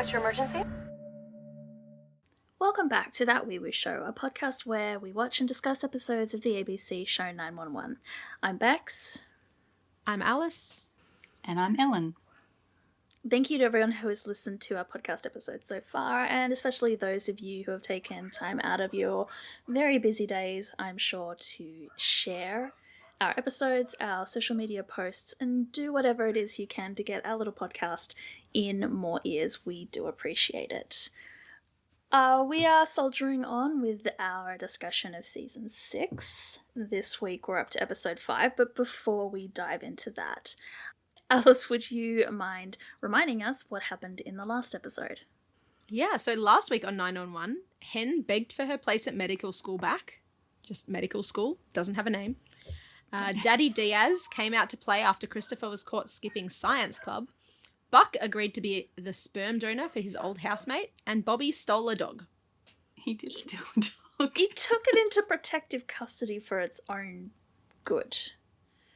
What's your emergency? Welcome back to That Weewoo Show, a podcast where we watch and discuss episodes of the ABC show 911. I'm Bex. I'm Alice. And I'm Ellen. Thank you to everyone who has listened to our podcast episodes so far, and especially those of you who have taken time out of your very busy days, I'm sure, to share our episodes, our social media posts, and do whatever it is you can to get our little podcast in more ears. We do appreciate it. We are soldiering on with our discussion of Season 6. This week we're up to Episode 5, but before we dive into that, Alice, would you mind reminding us what happened in the last episode? Yeah, so last week on 911, Hen begged for her place at medical school back. Just medical school, doesn't have a name. Daddy Diaz came out to play after Christopher was caught skipping science club. Buck agreed to be the sperm donor for his old housemate, and Bobby stole a dog. He did steal a dog. He took it into protective custody for its own good.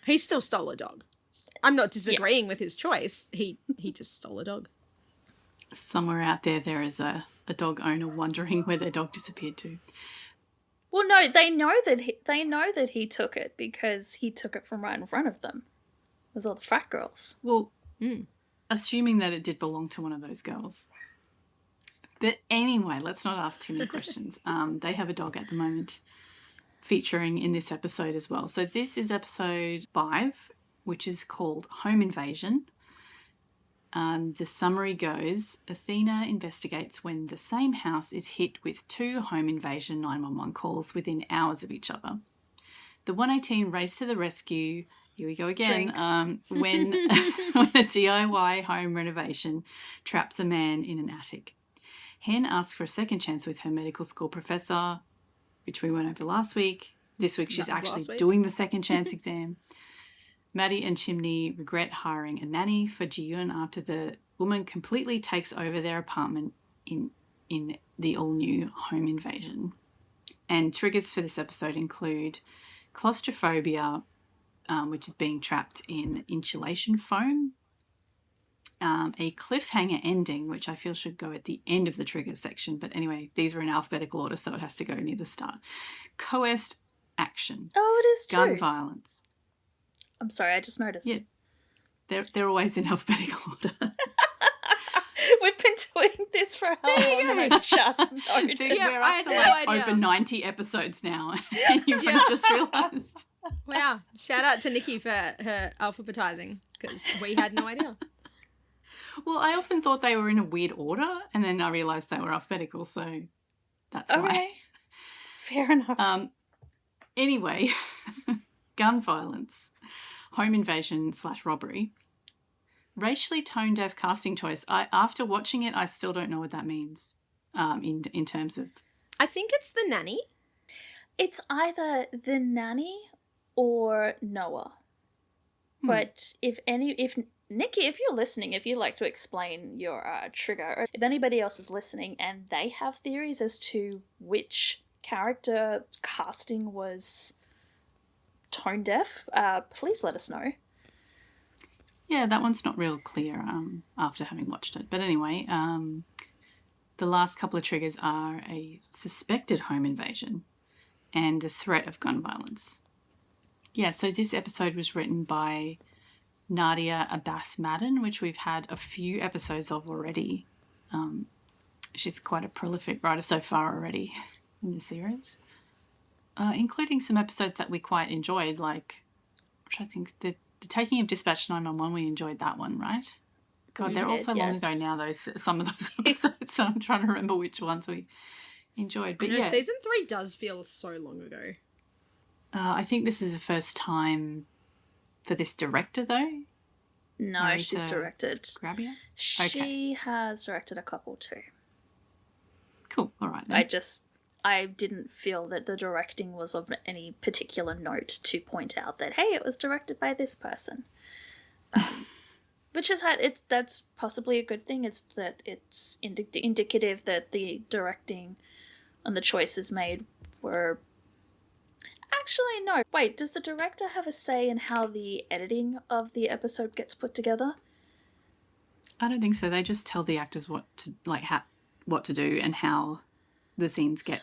He still stole a dog. I'm not disagreeing with his choice. He just stole a dog. Somewhere out there is a dog owner wondering where their dog disappeared to. Well, no, they know that he took it because he took it from right in front of them. There's all the frat girls. Well, assuming that it did belong to one of those girls. But anyway, let's not ask too many questions. They have a dog at the moment featuring in this episode as well. So this is episode 5, which is called Home Invasion. The summary goes, Athena investigates when the same house is hit with 2 home invasion 911 calls within hours of each other. The 118 race to the rescue. Here we go again. When a DIY home renovation traps a man in an attic. Hen asks for a second chance with her medical school professor, which we went over last week. This week she's actually doing the second chance exam. Maddie and Chimney regret hiring a nanny for Ji-yoon after the woman completely takes over their apartment in the all-new home invasion. And triggers for this episode include claustrophobia, which is being trapped in insulation foam, a cliffhanger ending, which I feel should go at the end of the trigger section. But anyway, these are in alphabetical order, so it has to go near the start. Coerced action. Oh, it is too. Gun violence. I'm sorry, I just noticed. Yeah, they're always in alphabetical order. We've been doing this for how long? And I just noticed. We're up to over 90 episodes now, and you've only just realised. Wow. Shout out to Nikki for her alphabetizing, because we had no idea. Well, I often thought they were in a weird order, and then I realised they were alphabetical, so that's why. Fair enough. Anyway, gun violence, home invasion / robbery. Racially tone-deaf casting choice. After watching it, I still don't know what that means in terms of... I think it's the nanny. It's either the nanny or Noah. But if Nikki, if you're listening, if you'd like to explain your trigger, or if anybody else is listening and they have theories as to which character casting was tone deaf, please let us know. Yeah, that one's not real clear after having watched it. But anyway, the last couple of triggers are a suspected home invasion and a threat of gun violence. Yeah, so this episode was written by Nadia Abbas Madden, which we've had a few episodes of already. She's quite a prolific writer so far already in the series, including some episodes that we quite enjoyed, like, which I think the Taking of Dispatch 911, we enjoyed that one, right? God, they're all so long ago now, some of those episodes, so I'm trying to remember which ones we enjoyed. But yeah, Season 3 does feel so long ago. I think this is the first time for this director, though. No, Marita she's directed. Grabia? She has directed a couple too. Cool, all right then. I didn't feel that the directing was of any particular note to point out that, hey, it was directed by this person. Which is that's possibly a good thing. It's that it's indicative that the directing and the choices made were... Actually, no. Wait, does the director have a say in how the editing of the episode gets put together? I don't think so. They just tell the actors what to do and how the scenes get.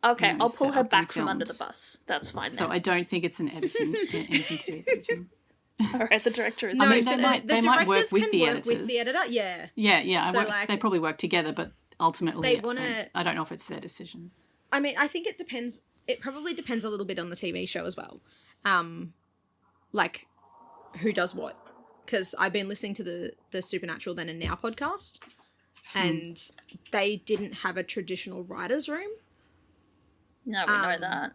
Okay, I'll pull set her up and back from under filmed. the bus. That's fine. So then. I don't think it's anything to do with editing. All right, the director is. No, I mean, so they might work directors with can the work editors. with the editor. Yeah. Yeah. So, like, they probably work together, but ultimately, they wanna- I don't know if it's their decision. I mean, I think it depends. It probably depends a little bit on the TV show as well. Like, who does what. Because I've been listening to the Supernatural Then and Now podcast, and they didn't have a traditional writer's room. No, we know that.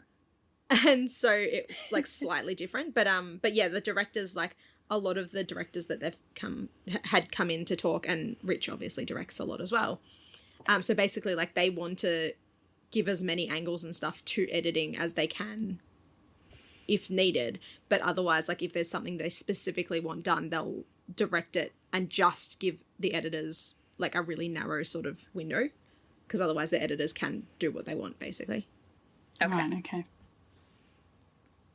And so it's like slightly different. But yeah, the directors, like a lot of the directors that had come in to talk, and Rich obviously directs a lot as well. So basically, like, they want to give as many angles and stuff to editing as they can if needed, but otherwise, like, if there's something they specifically want done, they'll direct it and just give the editors like a really narrow sort of window, because otherwise the editors can do what they want, basically. Okay. Right, okay.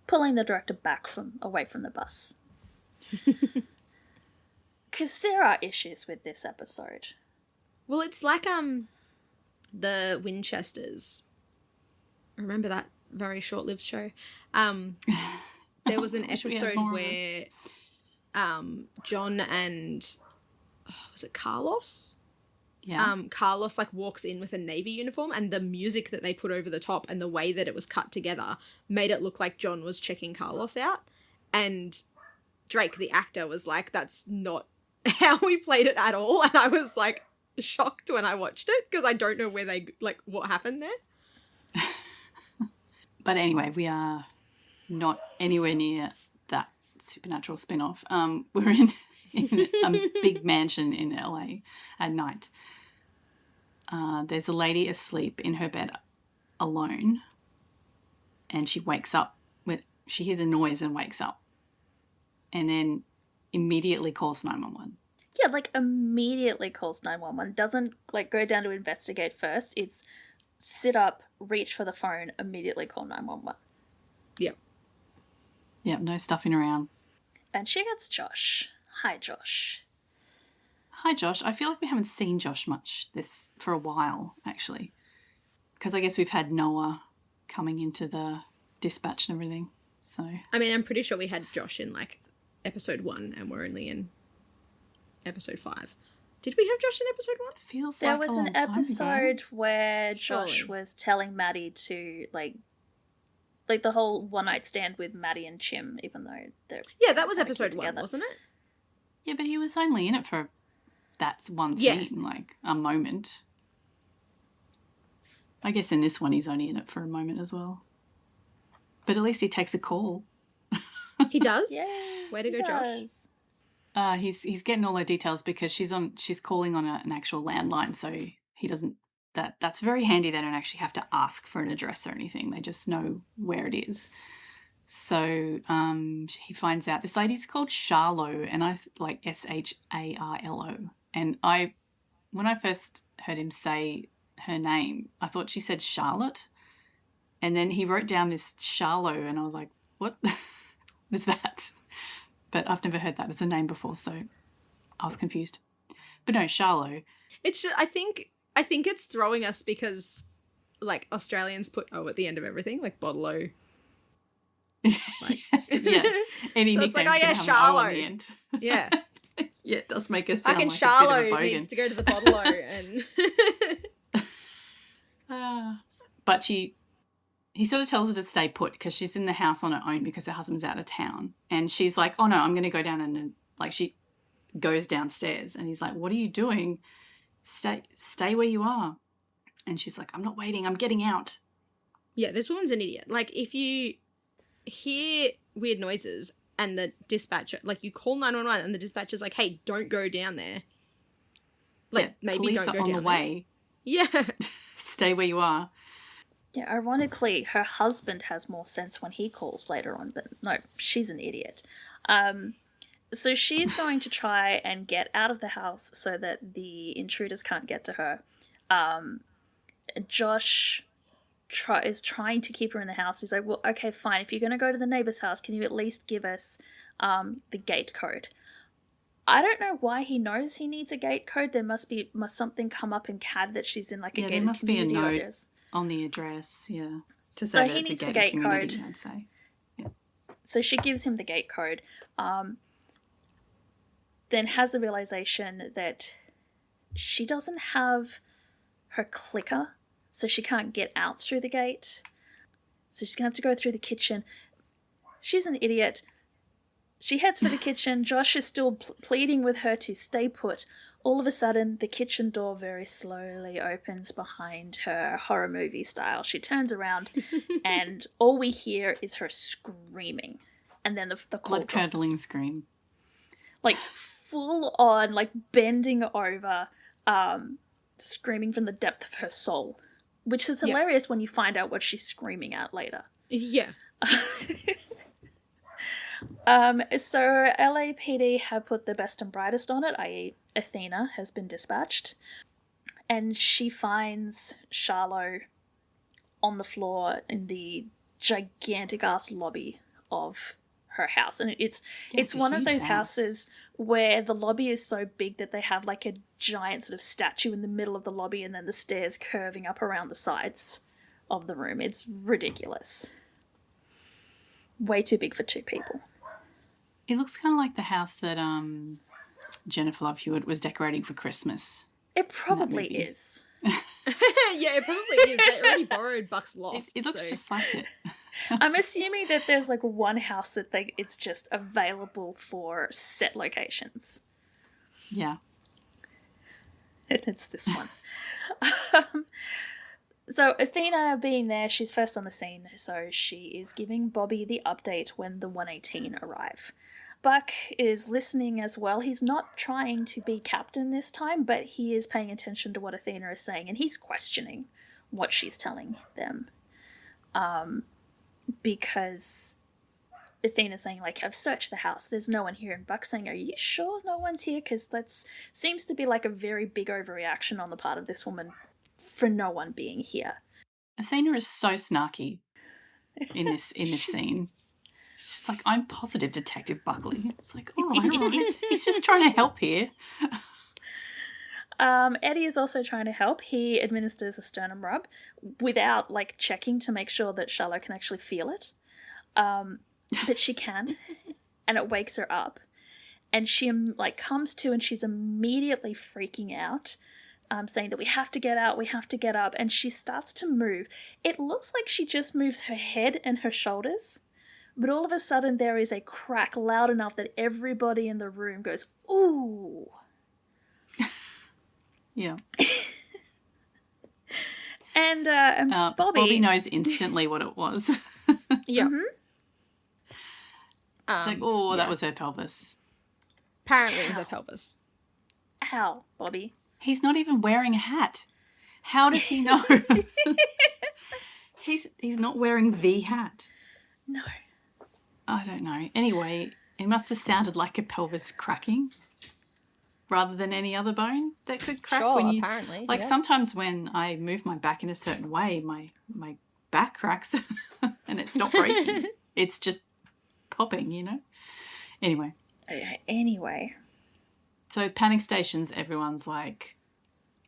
Pulling the director away from the bus. Because there are issues with this episode. Well, it's like the Winchesters. Remember that very short-lived show? There was an episode where John and was it Carlos? Yeah. Carlos like walks in with a Navy uniform, and the music that they put over the top and the way that it was cut together made it look like John was checking Carlos out. And Drake, the actor, was like, that's not how we played it at all. And I was like shocked when I watched it, because I don't know where what happened there. But anyway, we are not anywhere near that Supernatural spin-off. We're in a big mansion in LA at night. There's a lady asleep in her bed alone, and she wakes up she hears a noise and wakes up, and then immediately calls 911. Yeah, like immediately calls 911. Doesn't like go down to investigate first. It's sit up, reach for the phone, immediately call 911. Yep. Yep, no stuffing around. And she gets Josh. Hi, Josh. Hi, Josh. I feel like we haven't seen Josh much for a while, actually, because I guess we've had Noah coming into the dispatch and everything. So I mean, I'm pretty sure we had Josh in like episode 1, and we're only in episode 5. Did we have Josh in episode 1? Feels There like was a long an time episode ago. where Surely. Josh was telling Maddie to like the whole one night stand with Maddie and Chim, even though they're Yeah, that was kinda episode cute 1, together. wasn't it? Yeah, but he was only in it for that one Yeah. scene, like a moment. I guess in this one he's only in it for a moment as well. But at least he takes a call. He does? Yeah, Way to he go, Josh. does. He's getting all her details because she's calling on an actual landline, so he doesn't. That's very handy. They don't actually have to ask for an address or anything. They just know where it is. So he finds out this lady's called Charlo, and I like Sharlo. And when I first heard him say her name, I thought she said Charlotte, and then he wrote down this Charlo, and I was like, what was that? But I've never heard that as a name before, so I was confused. But no, Charlo. It's just, I think it's throwing us because like Australians put O at the end of everything, like bottle O. Yeah. Any So nickname's it's like, gonna oh yeah, have an O on Charlo. the end. Yeah. Yeah, it does make us sound Fucking like a bit of a Charlo bogan. needs to go to the bottle O and But he sort of tells her to stay put because she's in the house on her own because her husband's out of town. And she's like, oh no, I'm going to go down, and like she goes downstairs, and he's like, what are you doing? Stay where you are. And she's like, I'm not waiting, I'm getting out. yeah, this woman's an idiot. Like, if you hear weird noises and the dispatcher, like, you call 911 and the dispatcher's like, hey, don't go down there. Like, Yeah, maybe police don't are go on down the there. way. Yeah. Stay where you are. Yeah, ironically, her husband has more sense when he calls later on, but no, she's an idiot. So she's going to try and get out of the house so that the intruders can't get to her. Josh is trying to keep her in the house. He's like, well, okay, fine. If you're going to go to the neighbor's house, can you at least give us the gate code? I don't know why he knows he needs a gate code. There must something come up in CAD that she's in like a gated there must be a community. note on the address, to So say he that it's a needs the gated gate community, code. I'd say. So she gives him the gate code, then has the realization that she doesn't have her clicker, so she can't get out through the gate. So she's going to have to go through the kitchen. She's an idiot. She heads for the kitchen. Josh is still pleading with her to stay put. All of a sudden, the kitchen door very slowly opens behind her, horror movie style. She turns around, and all we hear is her screaming. And then the call blood-curdling drops. Scream. Like, full on, like, bending over, screaming from the depth of her soul. Which is hilarious when you find out what she's screaming at later. Yeah. So LAPD have put the best and brightest on it, i.e. Athena has been dispatched. And she finds Charlo on the floor in the gigantic-ass lobby of her house. And it's one of those houses where the lobby is so big that they have like a giant sort of statue in the middle of the lobby and then the stairs curving up around the sides of the room. It's ridiculous. Way too big for two people. It looks kind of like the house that Jennifer Love Hewitt was decorating for Christmas. It probably is. Yeah, it probably is. They already borrowed Buck's loft. It looks just like it. I'm assuming that there's like one house that it's just available for set locations. Yeah. And it's this one. So Athena being there, she's first on the scene, so she is giving Bobby the update when the 118 arrive. Buck is listening as well. He's not trying to be captain this time, but he is paying attention to what Athena is saying, and he's questioning what she's telling them. Because Athena's saying, like, I've searched the house, there's no one here, and Buck's saying, are you sure no one's here? Because that seems to be like a very big overreaction on the part of this woman for no one being here. Athena is so snarky in this scene. She's like, I'm positive Detective Buckley. It's like, all right. He's just trying to help here. Eddie is also trying to help. He administers a sternum rub without, like, checking to make sure that Charlotte can actually feel it. But she can, and it wakes her up. And she, like, comes to and she's immediately freaking out, saying that we have to get out, we have to get up. And she starts to move. It looks like she just moves her head and her shoulders. But all of a sudden there is a crack loud enough that everybody in the room goes, ooh. Yeah. And Bobby knows instantly what it was. Yeah. Mm-hmm. It's like, oh, that was her pelvis. Apparently it was her pelvis. How, Bobby? He's not even wearing a hat. How does he know? He's not wearing the hat. No. I don't know. Anyway, it must have sounded like a pelvis cracking rather than any other bone that could crack. Sure, when apparently. Like sometimes when I move my back in a certain way, my back cracks and it's not breaking. It's just popping, you know? Anyway. So panic stations, everyone's like,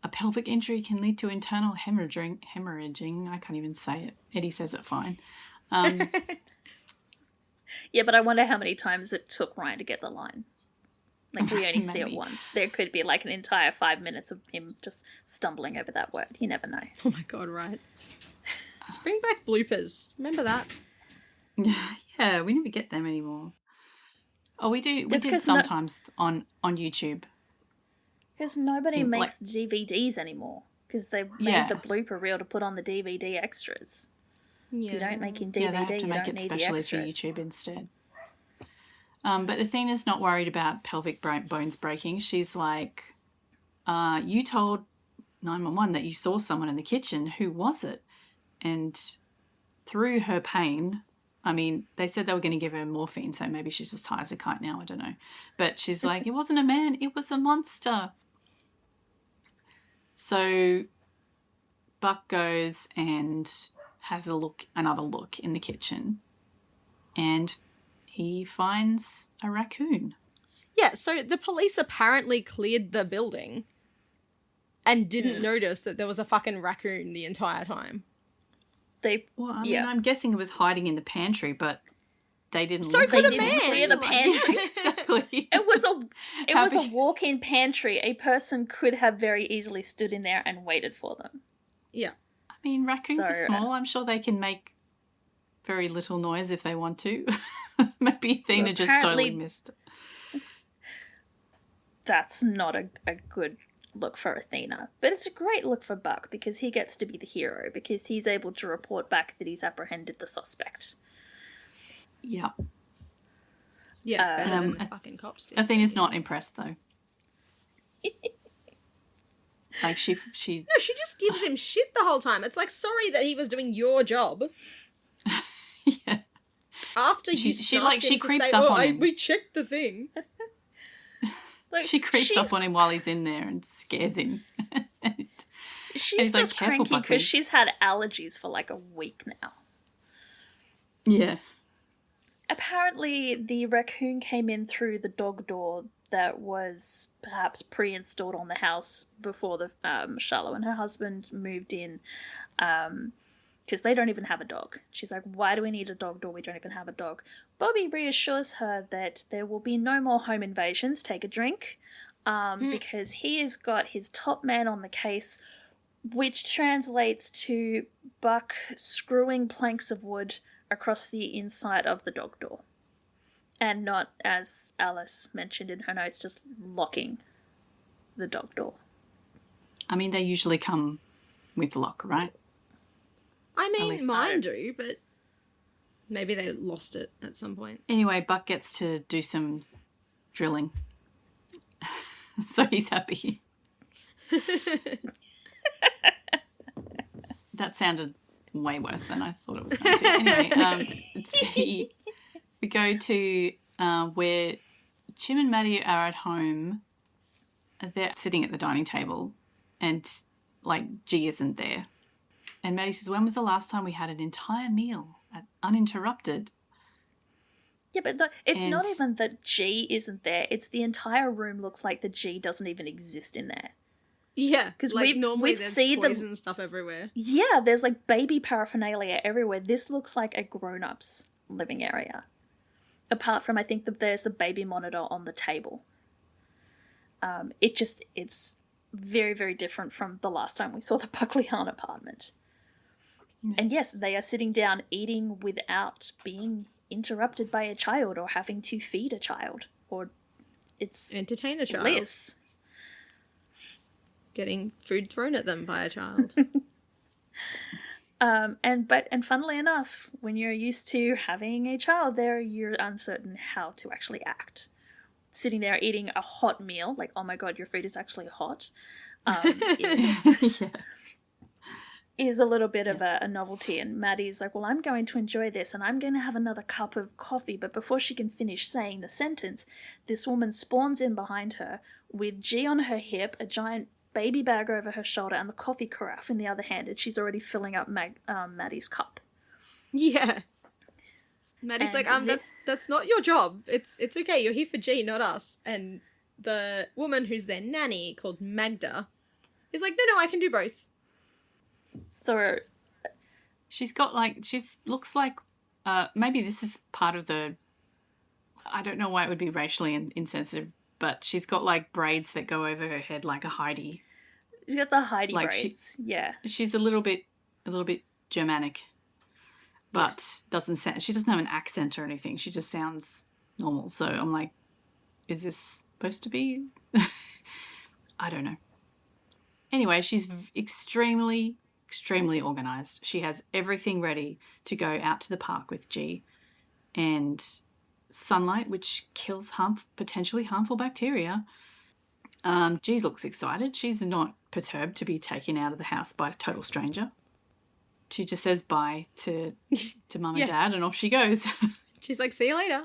a pelvic injury can lead to internal hemorrhaging. I can't even say it. Eddie says it fine. Yeah, but I wonder how many times it took Ryan to get the line. Like, we only see it Maybe. once. There could be like an entire 5 minutes of him just stumbling over that word. You never know. Oh my god, right. Bring back bloopers. Remember that? Yeah, we never get them anymore. Oh, we do. We That's did 'cause sometimes on YouTube. Because nobody Yeah, makes DVDs anymore. Because they made the blooper reel to put on the DVD extras. Yeah. If you don't make in DVD, Yeah, they have to you make don't it need the specially for extras. YouTube instead. But Athena's not worried about pelvic bones breaking. She's like, you told 911 that you saw someone in the kitchen. Who was it? And through her pain, I mean, they said they were going to give her morphine, so maybe she's as high as a kite now, I don't know. But she's like, it wasn't a man, it was a monster. So Buck goes and has another look in the kitchen, and he finds a raccoon. Yeah, so the police apparently cleared the building and didn't notice that there was a fucking raccoon the entire time. Well, I mean, I'm guessing it was hiding in the pantry, but they didn't. So look could They a didn't man. clear the pantry. Exactly. It was a walk-in pantry. A person could have very easily stood in there and waited for them. Yeah. I mean, raccoons are So, small. I'm sure they can make very little noise if they want to. Maybe Athena just totally missed it. That's not a good look for Athena. But it's a great look for Buck because he gets to be the hero because he's able to report back that he's apprehended the suspect. Yeah. Yeah, better than the fucking cops did. Athena's not impressed, though. Like, she... No, she just gives him shit the whole time. It's like, sorry that he was doing your job. Yeah. After you she creeps say, up oh, on him. we checked the thing. Like, she creeps up on him while he's in there and scares him. She's just like, "Careful, cranky Buckley." because she's had allergies for like a week now. Yeah. Apparently, the raccoon came in through the dog door that was perhaps pre-installed on the house before the Charlotte and her husband moved in, because they don't even have a dog. She's like, "Why do we need a dog door? We don't even have a dog." Bobby reassures her that there will be no more home invasions. Take a drink, because he has got his top man on the case, which translates to Buck screwing planks of wood across the inside of the dog door. And not, as Alice mentioned in her notes, just locking the dog door. I mean, they usually come with lock, right? I mean, least mine do, but maybe they lost it at some point. Anyway, Buck gets to do some drilling. So he's happy. That sounded way worse than I thought it was going to. Anyway, we go to where Jim and Maddie are at home. They're sitting at the dining table and, like, G isn't there. And Maddie says, when was the last time we had an entire meal uninterrupted? Yeah, but it's not even that G isn't there. It's the entire room looks like the G doesn't even exist in there. Yeah, 'Cause like normally we've there's seen toys and stuff everywhere. Yeah, there's like baby paraphernalia everywhere. This looks like a grown-up's living area. Apart from, I think, there's the baby monitor on the table. It's very, very different from the last time we saw the Buckley-Hahn apartment. Mm. And yes, they are sitting down eating without being interrupted by a child or having to feed a child. Or it's entertain a child. bliss. Getting food thrown at them by a child. And funnily enough, when you're used to having a child there, you're uncertain how to actually act. Sitting there eating a hot meal, like, oh my god, your food is actually hot, is a little bit of a novelty. And Maddie's like, well, I'm going to enjoy this and I'm going to have another cup of coffee. But before she can finish saying the sentence, this woman spawns in behind her with G on her hip, a giant baby bag over her shoulder, and the coffee carafe in the other hand, and she's already filling up Maddie's cup. Yeah. Maddie's like, that's not your job. It's okay, you're here for G, not us. And the woman who's their nanny, called Magda, is like, no, I can do both. So she's got looks like maybe this is part of the, I don't know why it would be racially insensitive, but she's got like braids that go over her head like a Heidi. She's got the Heidi braids. Yeah. She's a little bit Germanic, but she doesn't have an accent or anything. She just sounds normal. So I'm like, is this supposed to be? I don't know. Anyway, she's extremely organized. She has everything ready to go out to the park with G, and sunlight, which kills potentially harmful bacteria. G looks excited. She's not perturbed to be taken out of the house by a total stranger. She just says bye to mum and dad, and off she goes. She's like, see you later.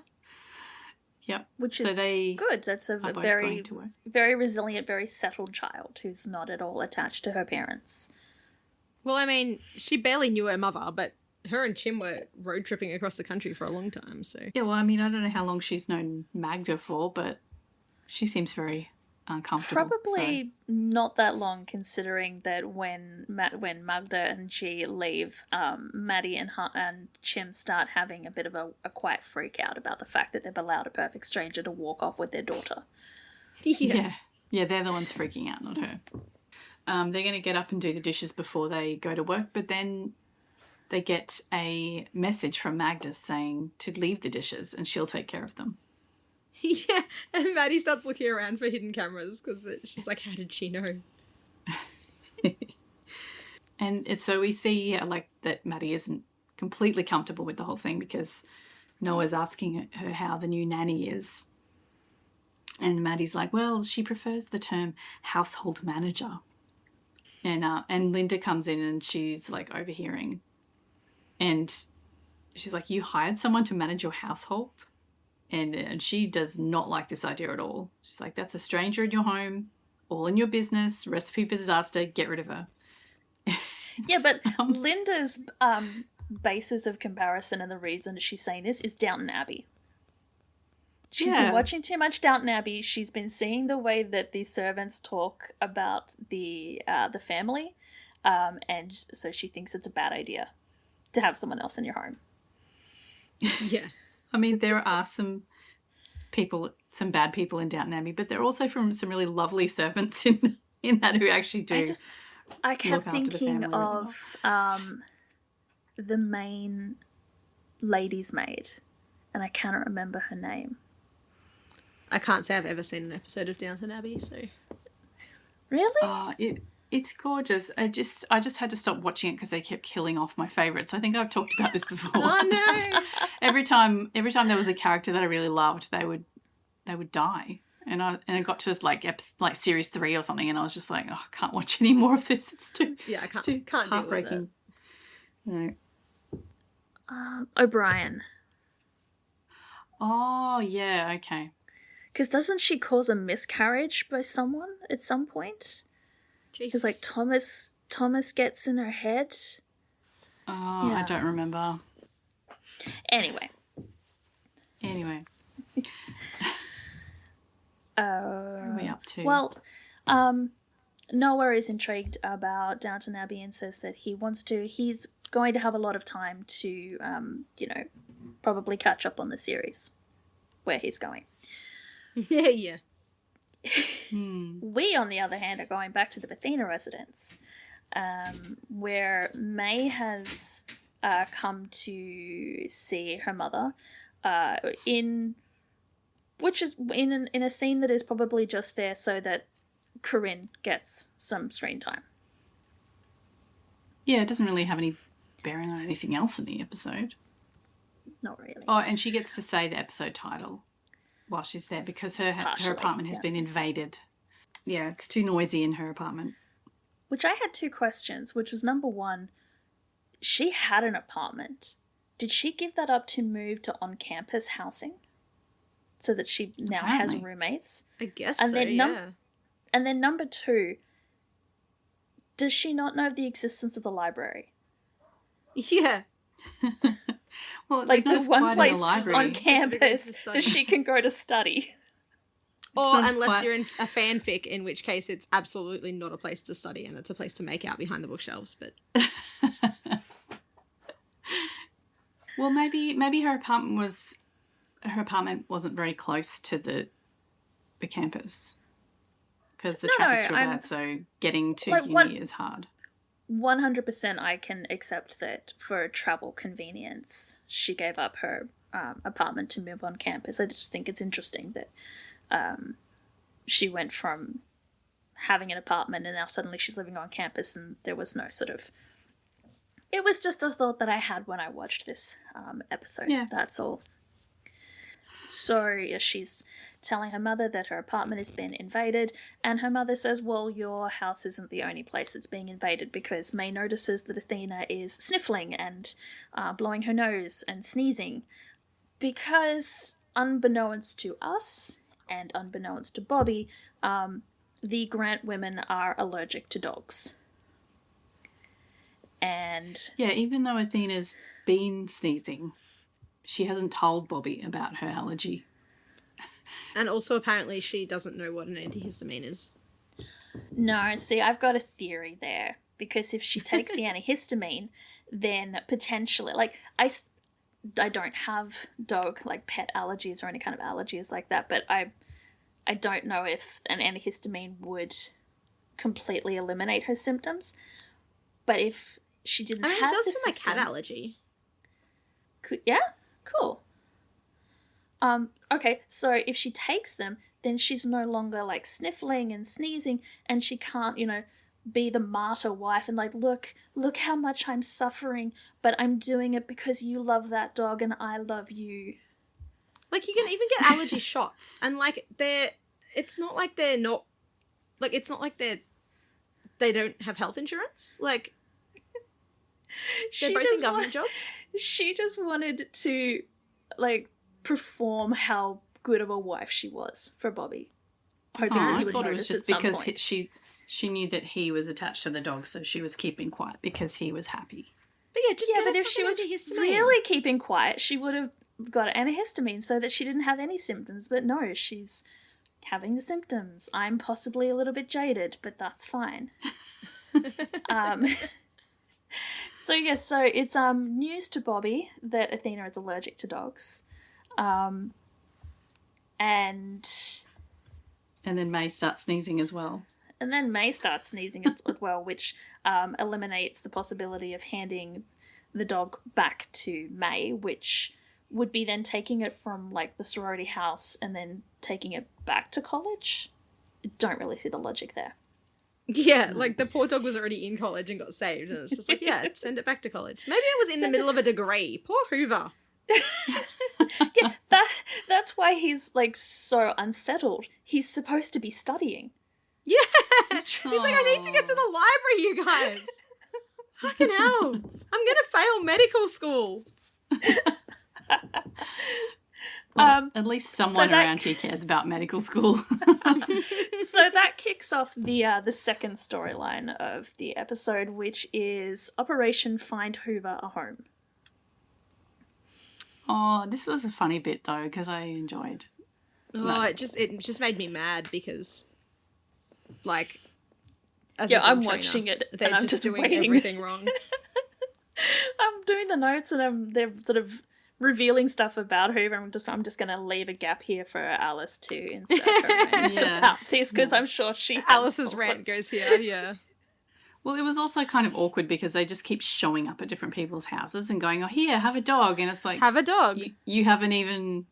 Yep. Which is good. That's a very, very resilient, very settled child who's not at all attached to her parents. Well, I mean, she barely knew her mother, but her and Chim were road tripping across the country for a long time, so... Yeah, well, I mean, I don't know how long she's known Magda for, but She seems very uncomfortable. Probably not that long, considering that when Magda and G leave, Maddie and Chim start having a bit of a quiet freak out about the fact that they've allowed a perfect stranger to walk off with their daughter. Yeah, they're the ones freaking out, not her. They're going to get up and do the dishes before they go to work, but then they get a message from Magda saying to leave the dishes and she'll take care of them. Yeah, and Maddie starts looking around for hidden cameras because she's like, how did she know? And so we see that Maddie isn't completely comfortable with the whole thing because Noah's asking her how the new nanny is. And Maddie's like, well, she prefers the term household manager. And Linda comes in and she's like overhearing. And she's like, you hired someone to manage your household? And she does not like this idea at all. She's like, that's a stranger in your home, all in your business, recipe for disaster, get rid of her. Yeah, but Linda's basis of comparison and the reason she's saying this is Downton Abbey. She's been watching too much Downton Abbey. She's been seeing the way that the servants talk about the family, and so she thinks it's a bad idea to have someone else in your home. Yeah. I mean, there are some bad people in Downton Abbey, but there are also from some really lovely servants in that who actually do. I kept thinking of the main lady's maid, and I cannot remember her name. I can't say I've ever seen an episode of Downton Abbey, so. Really? It's gorgeous. I just had to stop watching it because they kept killing off my favourites. I think I've talked about this before. Oh no! every time there was a character that I really loved, they would die, and I got to like series 3 or something, and I was just like, oh, I can't watch any more of this. It's too heartbreaking. No. O'Brien. Oh yeah, okay. Because doesn't she cause a miscarriage by someone at some point? Because like Thomas gets in her head. Oh, yeah. I don't remember. Anyway. What are we up to? Well, Noah is intrigued about Downton Abbey and says that he's going to have a lot of time to, probably catch up on the series where he's going. Yeah. We, on the other hand, are going back to the Athena residence, where May has come to see her mother, in a scene that is probably just there so that Corinne gets some screen time. Yeah, it doesn't really have any bearing on anything else in the episode. Not really. Oh, and she gets to say the episode title while she's there because her apartment has been invaded. Yeah, it's too noisy in her apartment. Which I had 2 questions, which was number 1, she had an apartment. Did she give that up to move to on-campus housing? So that she now has roommates? I guess and so, then yeah. And then number 2, does she not know of the existence of the library? Yeah. Well, it's like not the one place on campus that she can go to study. Or unless you're in a fanfic, in which case it's absolutely not a place to study and it's a place to make out behind the bookshelves. But well, maybe her apartment wasn't very close to the campus because the traffic's real bad. So getting to uni is hard. 100% I can accept that for travel convenience she gave up her apartment to move on campus. I just think it's interesting that she went from having an apartment and now suddenly she's living on campus, and there was no sort of... It was just a thought that I had when I watched this episode. Yeah. That's all. So yeah, she's telling her mother that her apartment has been invaded, and her mother says, well, your house isn't the only place that's being invaded, because May notices that Athena is sniffling and blowing her nose and sneezing, because unbeknownst to us and unbeknownst to Bobby, the Grant women are allergic to dogs. And yeah, even though Athena's been sneezing, she hasn't told Bobby about her allergy. And also, apparently, she doesn't know what an antihistamine is. No, see, I've got a theory there. Because if she takes the antihistamine, then potentially, like, I don't have dog, like, pet allergies or any kind of allergies like that, but I don't know if an antihistamine would completely eliminate her symptoms. But if she didn't have it does the for my cat symptoms- allergy. Yeah? Cool. Okay, so if she takes them, then she's no longer, like, sniffling and sneezing, and she can't, be the martyr wife and, like, look how much I'm suffering, but I'm doing it because you love that dog and I love you. Like, you can even get allergy shots, and, like, it's not like they don't have health insurance. Like, they're both in government jobs. She just wanted to, like, perform how good of a wife she was for Bobby. Hoping that he I would thought it was notice just at some because point. she knew that he was attached to the dog, so she was keeping quiet because he was happy. But yeah, just But if she was really keeping quiet, she would have got antihistamine so that she didn't have any symptoms. But no, she's having the symptoms. I'm possibly a little bit jaded, but that's fine. So it's news to Bobby that Athena is allergic to dogs. And then May starts sneezing as well. And then May starts sneezing as well, which eliminates the possibility of handing the dog back to May, which would be then taking it from, like, the sorority house and then taking it back to college. I don't really see the logic there. Yeah, like, the poor dog was already in college and got saved, and it's just like, yeah, send it back to college. Maybe it was in the middle of a degree. Poor Hoover. Yeah, that's why he's, like, so unsettled. He's supposed to be studying. Yeah! He's like, I need to get to the library, you guys! Fucking hell! I'm gonna fail medical school! Well, at least someone around here cares about medical school. So that kicks off the second storyline of the episode, which is Operation Find Hoover a Home. Oh, this was a funny bit though, because I enjoyed. Oh, it just made me mad because, like, as yeah, a dog I'm trainer, watching it. they're and I'm just doing waiting. everything wrong. I'm doing the notes and they're sort of revealing stuff about Hoover. I'm just going to leave a gap here for Alice to insert her rant about this because I'm sure she has Alice's thoughts. rant goes here, yeah. Well, it was also kind of awkward because they just keep showing up at different people's houses and going, oh, here, have a dog. And it's like... Have a dog. You haven't even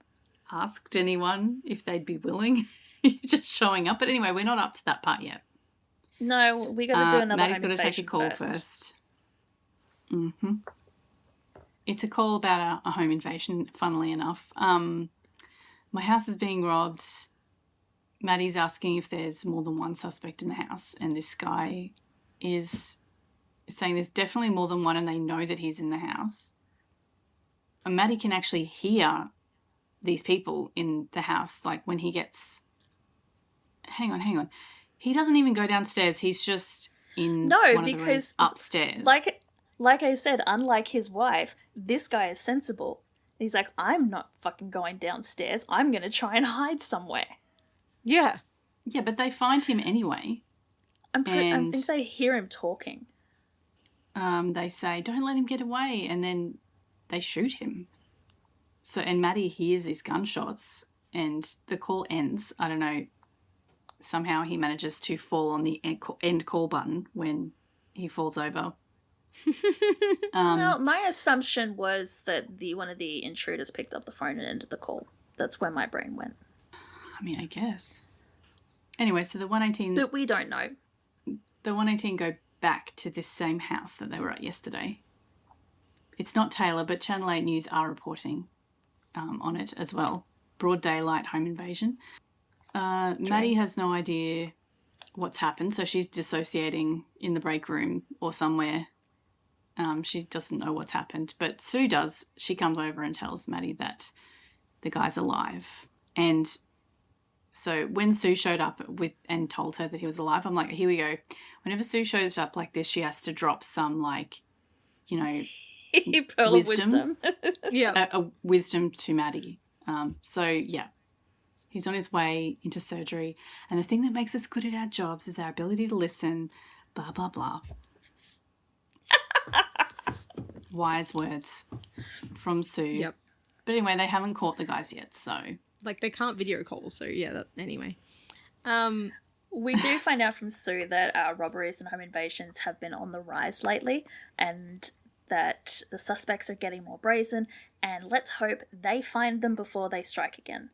asked anyone if they'd be willing. You're just showing up. But anyway, we're not up to that part yet. No, we got to do another Maddie's home got to take a call first. Mm-hmm. It's a call about a home invasion, funnily enough. My house is being robbed. Maddie's asking if there's more than one suspect in the house, and this guy is saying there's definitely more than one and they know that he's in the house. And Maddie can actually hear these people in the house, like when he gets... Hang on. He doesn't even go downstairs. He's just in one of the rooms upstairs. Like I said, unlike his wife, this guy is sensible. He's like, I'm not fucking going downstairs. I'm going to try and hide somewhere. Yeah. Yeah, but they find him anyway. I think they hear him talking. They say, don't let him get away. And then they shoot him. And Maddie hears these gunshots and the call ends. I don't know. Somehow he manages to fall on the end call button when he falls over. Well, my assumption was that one of the intruders picked up the phone and ended the call. That's where my brain went. I mean, I guess. Anyway, so the 118... But we don't know. The 118 go back to this same house that they were at yesterday. It's not Taylor, but Channel 8 News are reporting on it as well. Broad daylight home invasion. Maddie has no idea what's happened, so she's dissociating in the break room or somewhere. She doesn't know what's happened, but Sue does. She comes over and tells Maddie that the guy's alive. And so when Sue showed up and told her that he was alive, I'm like, here we go. Whenever Sue shows up like this, she has to drop some, like, you know, pearl of wisdom. Yeah. A wisdom to Maddie. So, yeah. He's on his way into surgery. And the thing that makes us good at our jobs is our ability to listen, blah, blah, blah. Wise words from Sue. Yep. But anyway, they haven't caught the guys yet, so. Like, they can't video call, so yeah, anyway. We do find out from Sue that robberies and home invasions have been on the rise lately, and that the suspects are getting more brazen, and let's hope they find them before they strike again.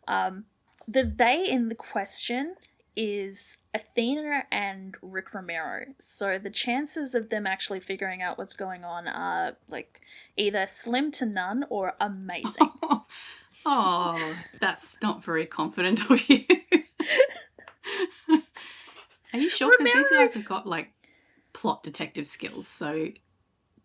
The they in the question is Athena and Rick Romero, so the chances of them actually figuring out what's going on are, like, either slim to none or amazing. Oh, that's not very confident of you. Are you sure? Because these guys have got, like, plot detective skills, so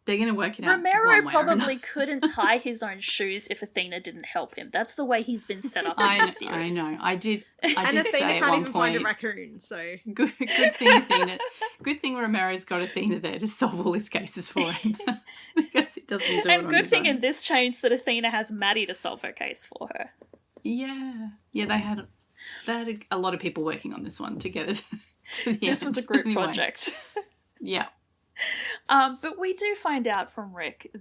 they're going to work it out. Romero probably couldn't tie his own shoes if Athena didn't help him. That's the way he's been set up in the series. I know. I did and Athena say can't at one even point, find a raccoon, so... Good thing Athena... Good thing Romero's got Athena there to solve all his cases for him. Because he doesn't do it on And good his thing own. in this change that Athena has Maddie to solve her case for her. Yeah. Yeah, they had a lot of people working on this one to get it to the This end. was a group Anyway. project. Yeah. But we do find out from Rick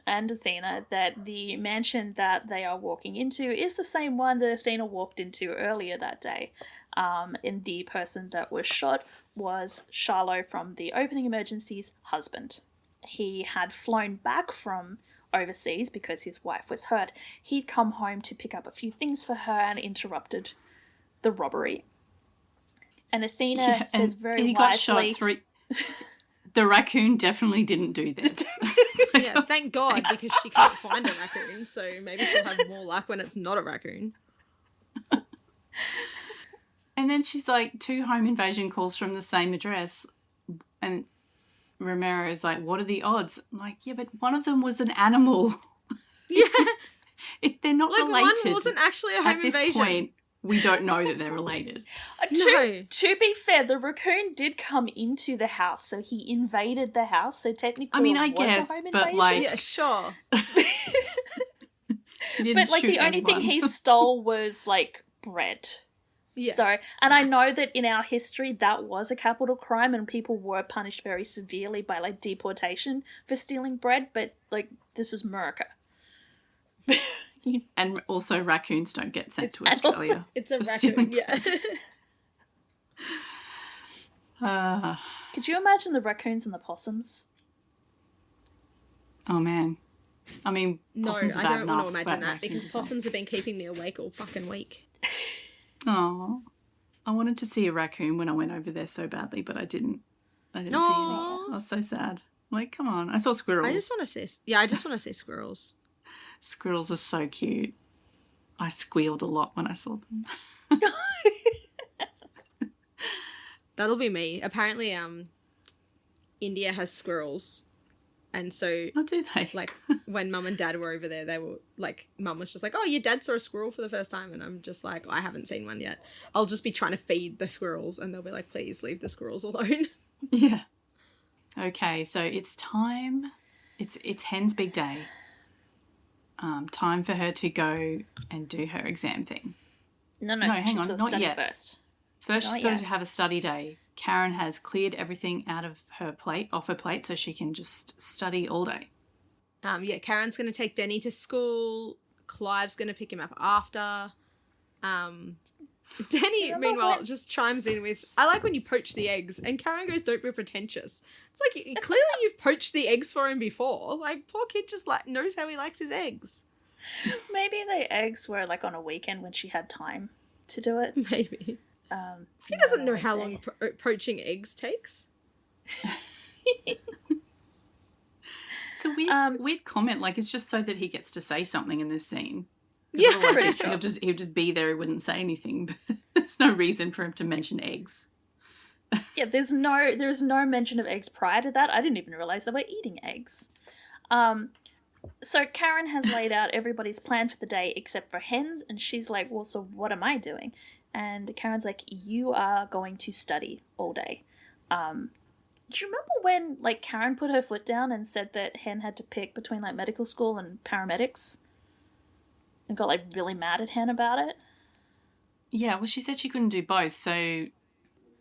and Athena that the mansion that they are walking into is the same one that Athena walked into earlier that day. And the person that was shot was Charlot from the opening emergency's husband. He had flown back from overseas because his wife was hurt. He'd come home to pick up a few things for her and interrupted the robbery. And Athena says very and he wisely... got shot 3... The raccoon definitely didn't do this. Yeah, thank God, because she can't find a raccoon, so maybe she'll have more luck when it's not a raccoon. And then she's like, 2 home invasion calls from the same address. And Romero is like, what are the odds? I'm like, yeah, but one of them was an animal. Yeah. They're not Like, related. one wasn't actually a home At this invasion. point, we don't know that they're related. No. To be fair, the raccoon did come into the house, so he invaded the house, so technically I mean, I it was guess, a home but, invasion. like- Yeah, sure. He didn't But, like, shoot the only thing he anyone. stole was, like, bread. Yeah. So, and I know snacks. that in our history that was a capital crime and people were punished very severely by, like, deportation for stealing bread, but, like, this is America. And also raccoons don't get sent to And also- Australia. It's a for raccoon, stealing yeah. Could you imagine the raccoons and the possums? Oh, man. I mean, No, possums I are bad don't want enough, to imagine but that, because raccoons are- possums have been keeping me awake all fucking week. Oh, I wanted to see a raccoon when I went over there so badly, but I didn't. I didn't see any. Aw. I was so sad. Like, come on. I saw squirrels. I just want to see... Yeah, I just want to see squirrels. Squirrels are so cute. I squealed a lot when I saw them. That'll be me. Apparently, India has squirrels. And so, Oh, do they? like, when mum and dad were over there, they were, like, mum was just like, oh, your dad saw a squirrel for the first time. And I'm just like, I haven't seen one yet. I'll just be trying to feed the squirrels. And they'll be like, please leave the squirrels alone. Yeah. Okay, so it's time. It's Hen's big day. Time for her to go and do her exam thing. No, hang she's on, still not studying yet. first. First, Not she's got yet. to have a study day. Karen has cleared everything out of her plate, off her plate, so she can just study all day. Yeah, Karen's going to take Denny to school. Clive's going to pick him up after. Denny, Remember meanwhile, when- just chimes in with, I like when you poach the eggs. And Karen goes, don't be pretentious. It's like, clearly you've poached the eggs for him before. Like, poor kid just knows how he likes his eggs. Maybe the eggs were, like, on a weekend when she had time to do it. Maybe. He No, doesn't know I how think- long poaching eggs takes. It's a weird comment. Like, it's just so that he gets to say something in this scene. 'Cause Yeah. otherwise Pretty sure. he'll just be there. He wouldn't say anything. But there's no reason for him to mention eggs. Yeah, there's no mention of eggs prior to that. I didn't even realize they were eating eggs. So Karen has laid out everybody's plan for the day except for Hen's, and she's like, well, so what am I doing? And Karen's like, you are going to study all day. Do you remember when, like, Karen put her foot down and said that Hen had to pick between, like, medical school and paramedics? And got, like, really mad at Hen about it? Yeah, well, she said she couldn't do both. So,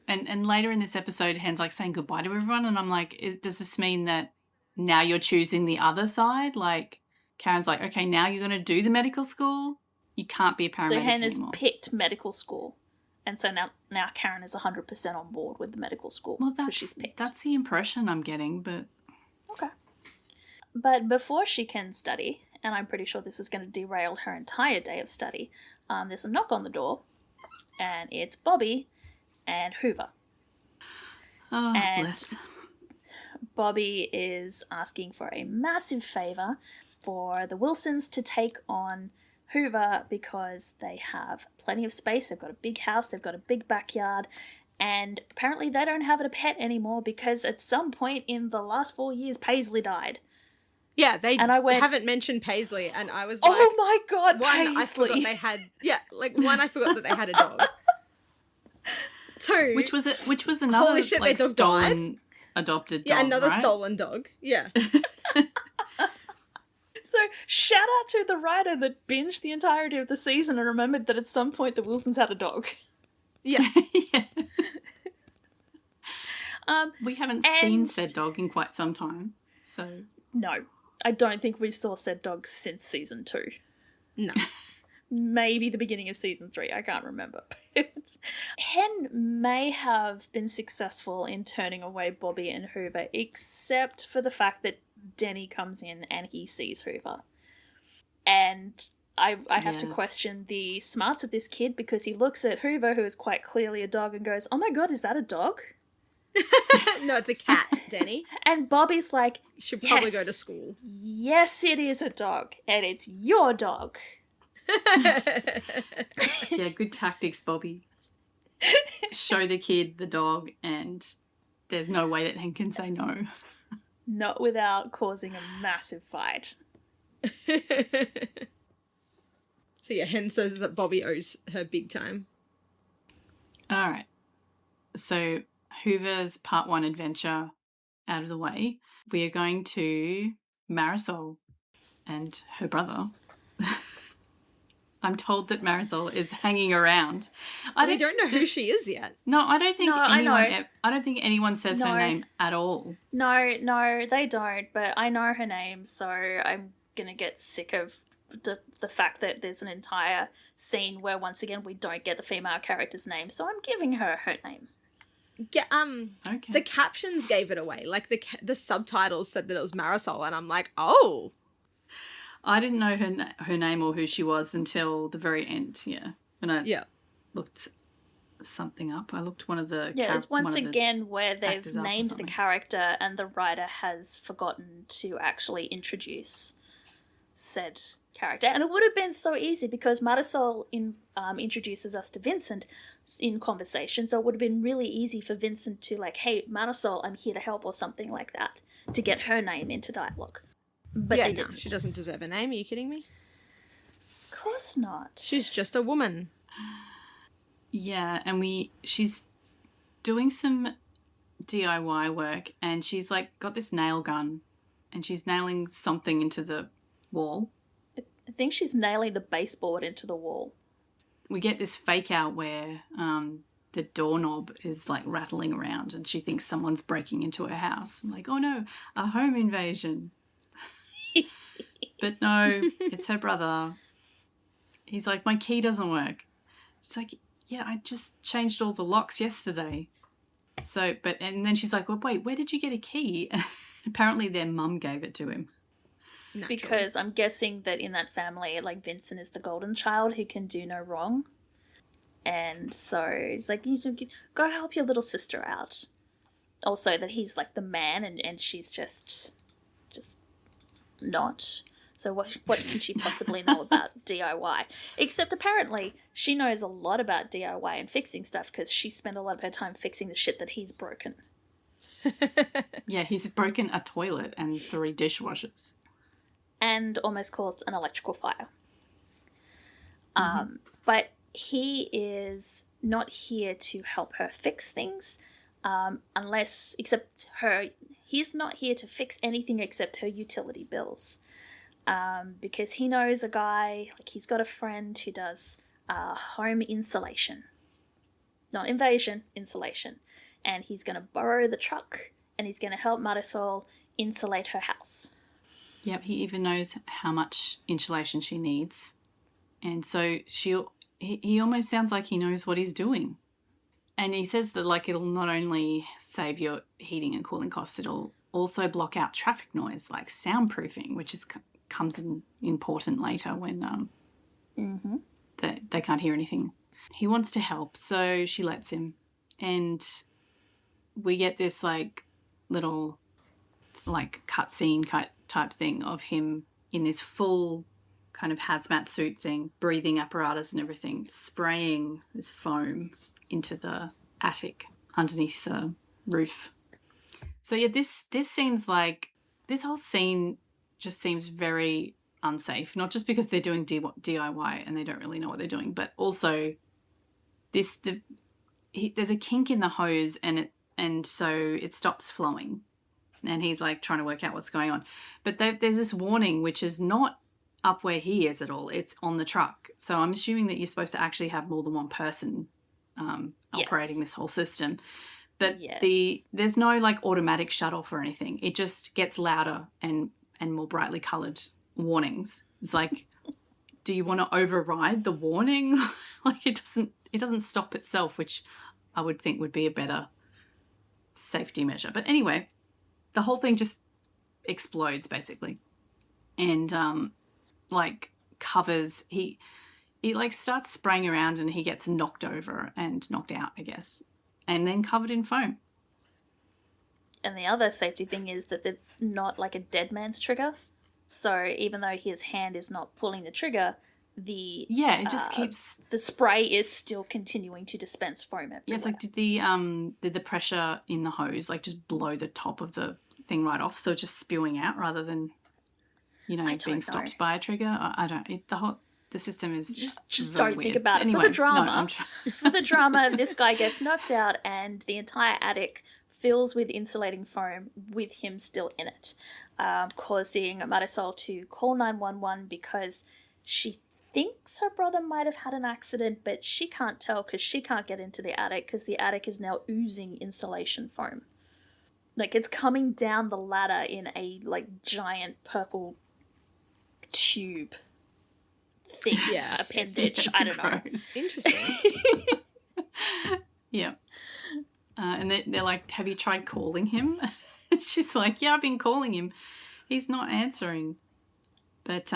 and later in this episode, Hen's like saying goodbye to everyone. And I'm like, does this mean that now you're choosing the other side? Like, Karen's like, okay, now you're going to do the medical school. You can't be a paramedic So Hen has anymore. picked medical school. And so now Karen is 100% on board with the medical school. Well, she's picked. that's the impression I'm getting, but... Okay. But before she can study, and I'm pretty sure this is going to derail her entire day of study, there's a knock on the door, and it's Bobby and Hoover. Oh, and bless. Bobby is asking for a massive favour for the Wilsons to take on Hoover because they have plenty of space, they've got a big house, they've got a big backyard, and apparently they don't have a pet anymore because at some point in the last 4 years Paisley died. Yeah, they and I went, haven't mentioned Paisley, and I was like, oh my god, one, Paisley! I forgot they had, one, I forgot that they had a dog. Two, which was another holy shit, their dog stolen died. Adopted dog, yeah, another right? stolen dog. Yeah. So shout out to the writer that binged the entirety of the season and remembered that at some point the Wilsons had a dog. Yeah. Yeah. We haven't seen said dog in quite some time, so... No, I don't think we saw said dog since season 2. No. Maybe the beginning of season 3, I can't remember. Hen may have been successful in turning away Bobby and Hoover, except for the fact that Denny comes in and he sees Hoover. And I have to question the smarts of this kid because he looks at Hoover, who is quite clearly a dog, and goes, oh my god, is that a dog? No, it's a cat, Denny. And Bobby's like, you should probably go to school. Yes, it is a dog, and it's your dog. Yeah, good tactics, Bobby. Show the kid the dog, and there's no way that Hen can say no. Not without causing a massive fight. So yeah, Hen says that Bobby owes her big time. All right. So Hoover's part 1 adventure out of the way. We are going to Marisol and her brother. I'm told that Marisol is hanging around. We don't know who she is yet. No, I don't think I don't think anyone says her name at all. No, they don't, but I know her name, so I'm going to get sick of the fact that there's an entire scene where, once again, we don't get the female character's name, so I'm giving her name. Yeah, okay. The captions gave it away. Like, the subtitles said that it was Marisol, and I'm like, oh. I didn't know her name or who she was until the very end, yeah. When I looked something up. I looked one of the... Yeah, it's once again where they've named the character and the writer has forgotten to actually introduce said character. And it would have been so easy because Marisol introduces us to Vincent in conversation, so it would have been really easy for Vincent to like, hey, Marisol, I'm here to help, or something like that, to get her name into dialogue. But they didn't. She doesn't deserve a name. Are you kidding me? Of course not. She's just a woman. Yeah, and she's doing some DIY work, and she's like got this nail gun, and she's nailing something into the wall. I think she's nailing the baseboard into the wall. We get this fake out where the doorknob is like rattling around, and she thinks someone's breaking into her house. I'm like, oh no, a home invasion. But no, it's her brother. He's like, my key doesn't work. She's like, yeah, I just changed all the locks yesterday. And then she's like, well, wait, where did you get a key? Apparently their mum gave it to him. Naturally. Because I'm guessing that in that family, like, Vincent is the golden child who can do no wrong. And so it's like, you go help your little sister out. Also that he's like the man and she's just not. So what can she possibly know about DIY? Except apparently she knows a lot about DIY and fixing stuff because she spent a lot of her time fixing the shit that he's broken. Yeah, he's broken a toilet and 3 dishwashers. And almost caused an electrical fire. But he is not here to help her fix things, he's not here to fix anything except her utility bills. Because he knows a guy, like he's got a friend who does home insulation. Not invasion, insulation. And he's going to borrow the truck and he's going to help Marisol insulate her house. Yep, he even knows how much insulation she needs. And so he almost sounds like he knows what he's doing. And he says that, like, it'll not only save your heating and cooling costs, it'll also block out traffic noise, like soundproofing, which comes in important later when they can't hear anything. He wants to help, so she lets him. And we get this, like, little, like, cutscene type thing of him in this full kind of hazmat suit thing, breathing apparatus and everything, spraying this foam into the attic underneath the roof. So yeah, this seems like, this whole scene just seems very unsafe, not just because they're doing DIY and they don't really know what they're doing, but also there's a kink in the hose and so it stops flowing and he's like trying to work out what's going on. But there's this warning which is not up where he is at all, it's on the truck. So I'm assuming that you're supposed to actually have more than one person operating this whole system. But there's no like automatic shut off or anything. It just gets louder and more brightly coloured warnings. It's like, do you want to override the warning? Like it doesn't stop itself, which I would think would be a better safety measure. But anyway, the whole thing just explodes basically. And like covers, he like starts spraying around and he gets knocked over and knocked out, I guess, and then covered in foam. And the other safety thing is that it's not like a dead man's trigger. So even though his hand is not pulling the trigger, it just keeps, the spray is still continuing to dispense foam everywhere. Yes, like did the pressure in the hose like just blow the top of the thing right off, so it's just spewing out rather than being stopped by a trigger? I don't. The system is just very don't weird. think about it. Anyway, for the drama. For the drama, this guy gets knocked out and the entire attic fills with insulating foam with him still in it, causing Marisol to call 911 because she thinks her brother might have had an accident, but she can't tell because she can't get into the attic because the attic is now oozing insulation foam. Like it's coming down the ladder in a like giant purple tube thing, appendage. I don't know. Interesting. Yeah. And they're like, have you tried calling him? She's like, yeah, I've been calling him. He's not answering. But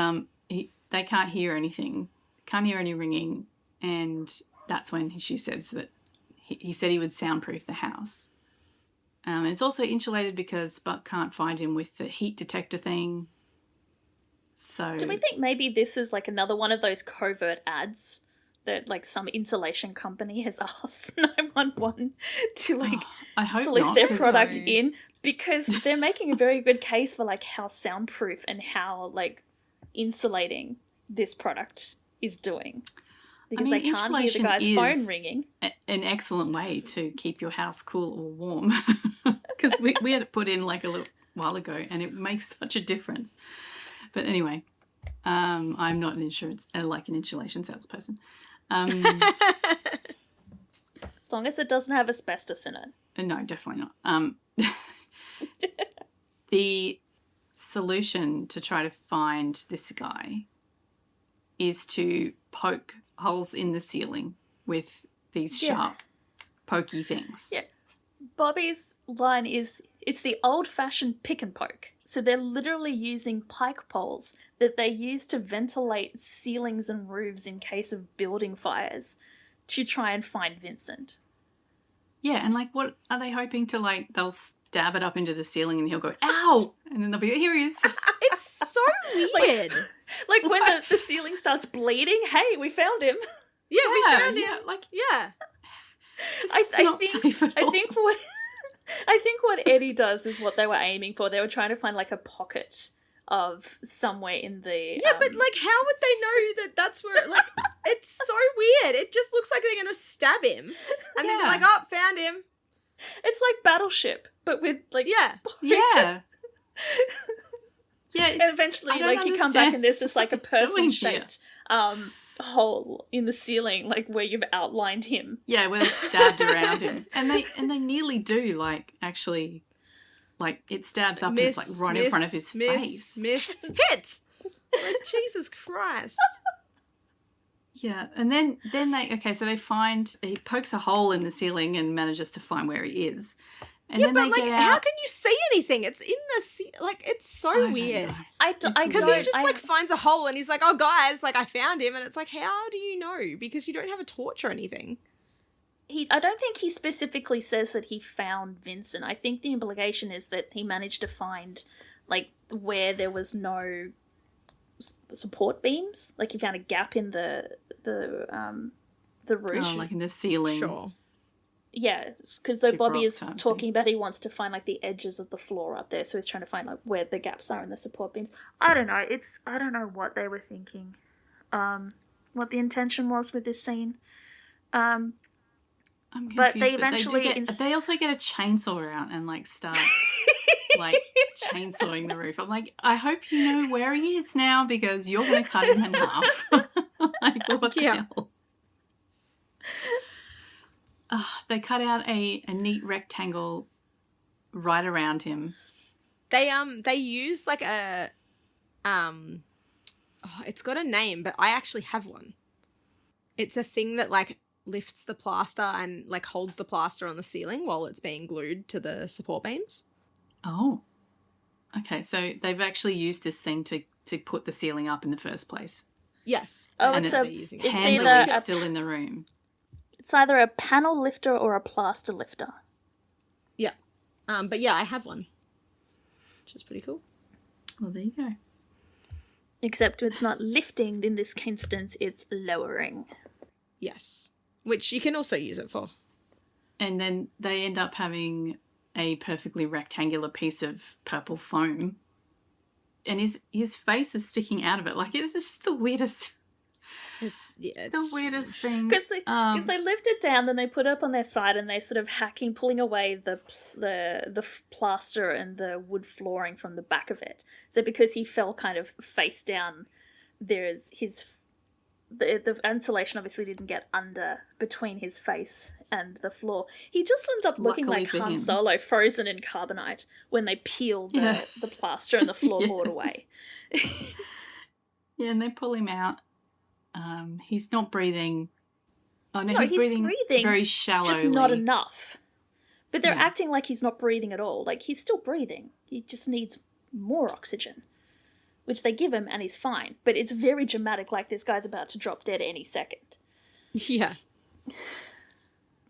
they can't hear anything. Can't hear any ringing. And that's when she says that he said he would soundproof the house. And it's also insulated because Buck can't find him with the heat detector thing. So do we think maybe this is like another one of those covert ads that like some insulation company has asked 911 to like slip their product in, because they're making a very good case for like how soundproof and how like insulating this product is doing. Because they can't hear the guy's phone ringing. An excellent way to keep your house cool or warm. Because we had it put in like a little while ago and it makes such a difference. But anyway, I'm not an insulation salesperson. As long as it doesn't have asbestos in it. No, definitely not. The solution to try to find this guy is to poke holes in the ceiling with these sharp, pokey things. Yeah. Bobby's line is, it's the old-fashioned pick and poke. So they're literally using pike poles that they use to ventilate ceilings and roofs in case of building fires to try and find Vincent. Yeah, and like what are they hoping to like, they'll stab it up into the ceiling and he'll go, ow! And then they'll be, here he is. It's so weird. Like when the ceiling starts bleeding, hey, we found him. Yeah, we found him. Like, yeah. I think what Eddie does is what they were aiming for. They were trying to find like a pocket of somewhere in the... Yeah, but like how would they know that that's where... Like, it's so weird. It just looks like they're going to stab him. And then be like, oh, found him. It's like Battleship, but with like... Yeah. Yeah. Yeah, and eventually like you come back and there's just like a person-shaped hole in the ceiling, like where you've outlined him. Yeah, where they've stabbed around him. And they nearly do, like, actually, like, it stabs up and it's, like, right in front of his face. Hit! Like, Jesus Christ. Yeah, and then they find, he pokes a hole in the ceiling and manages to find where he is. And then they get out. How can you see anything? It's in the like, it's so weird. Because he just like finds a hole and he's like, "Oh, guys, like I found him," and it's like, how do you know? Because you don't have a torch or anything. I don't think he specifically says that he found Vincent. I think the implication is that he managed to find, like, where there was no support beams. Like, he found a gap in the roof. Oh, like in the ceiling. Sure. Yeah, because though Bobby is talking about he wants to find, like, the edges of the floor up there, so he's trying to find, like, where the gaps are in the support beams. I don't know. I don't know what they were thinking. What the intention was with this scene. I'm confused, but they eventually... they also get a chainsaw out and, like, start, like, chainsawing the roof. I'm like, I hope you know where he is now because you're going to cut him in half. Like, what the hell? They cut out a neat rectangle right around him. They use like a it's got a name, but I actually have one. It's a thing that like lifts the plaster and like holds the plaster on the ceiling while it's being glued to the support beams. Oh. Okay, so they've actually used this thing to put the ceiling up in the first place. Yes. Oh, and it's handily still in the room. It's either a panel lifter or a plaster lifter. Yeah. But yeah, I have one. Which is pretty cool. Well, there you go. Except it's not lifting in this instance, it's lowering. Yes. Which you can also use it for. And then they end up having a perfectly rectangular piece of purple foam. And his face is sticking out of it. Like, it's just the weirdest... It's the weirdest thing. Because they lift it down, then they put it up on their side, and they sort of pulling away the plaster and the wood flooring from the back of it. So because he fell kind of face down, there's the insulation obviously didn't get under between his face and the floor. He just ends up looking like Han Solo frozen in carbonite when they peel the plaster and the floorboard away. Yeah, and they pull him out. He's not breathing. Oh no, he's breathing very shallowly. Just not enough. But they're acting like he's not breathing at all. Like, he's still breathing. He just needs more oxygen, which they give him, and he's fine. But it's very dramatic, like this guy's about to drop dead any second. Yeah.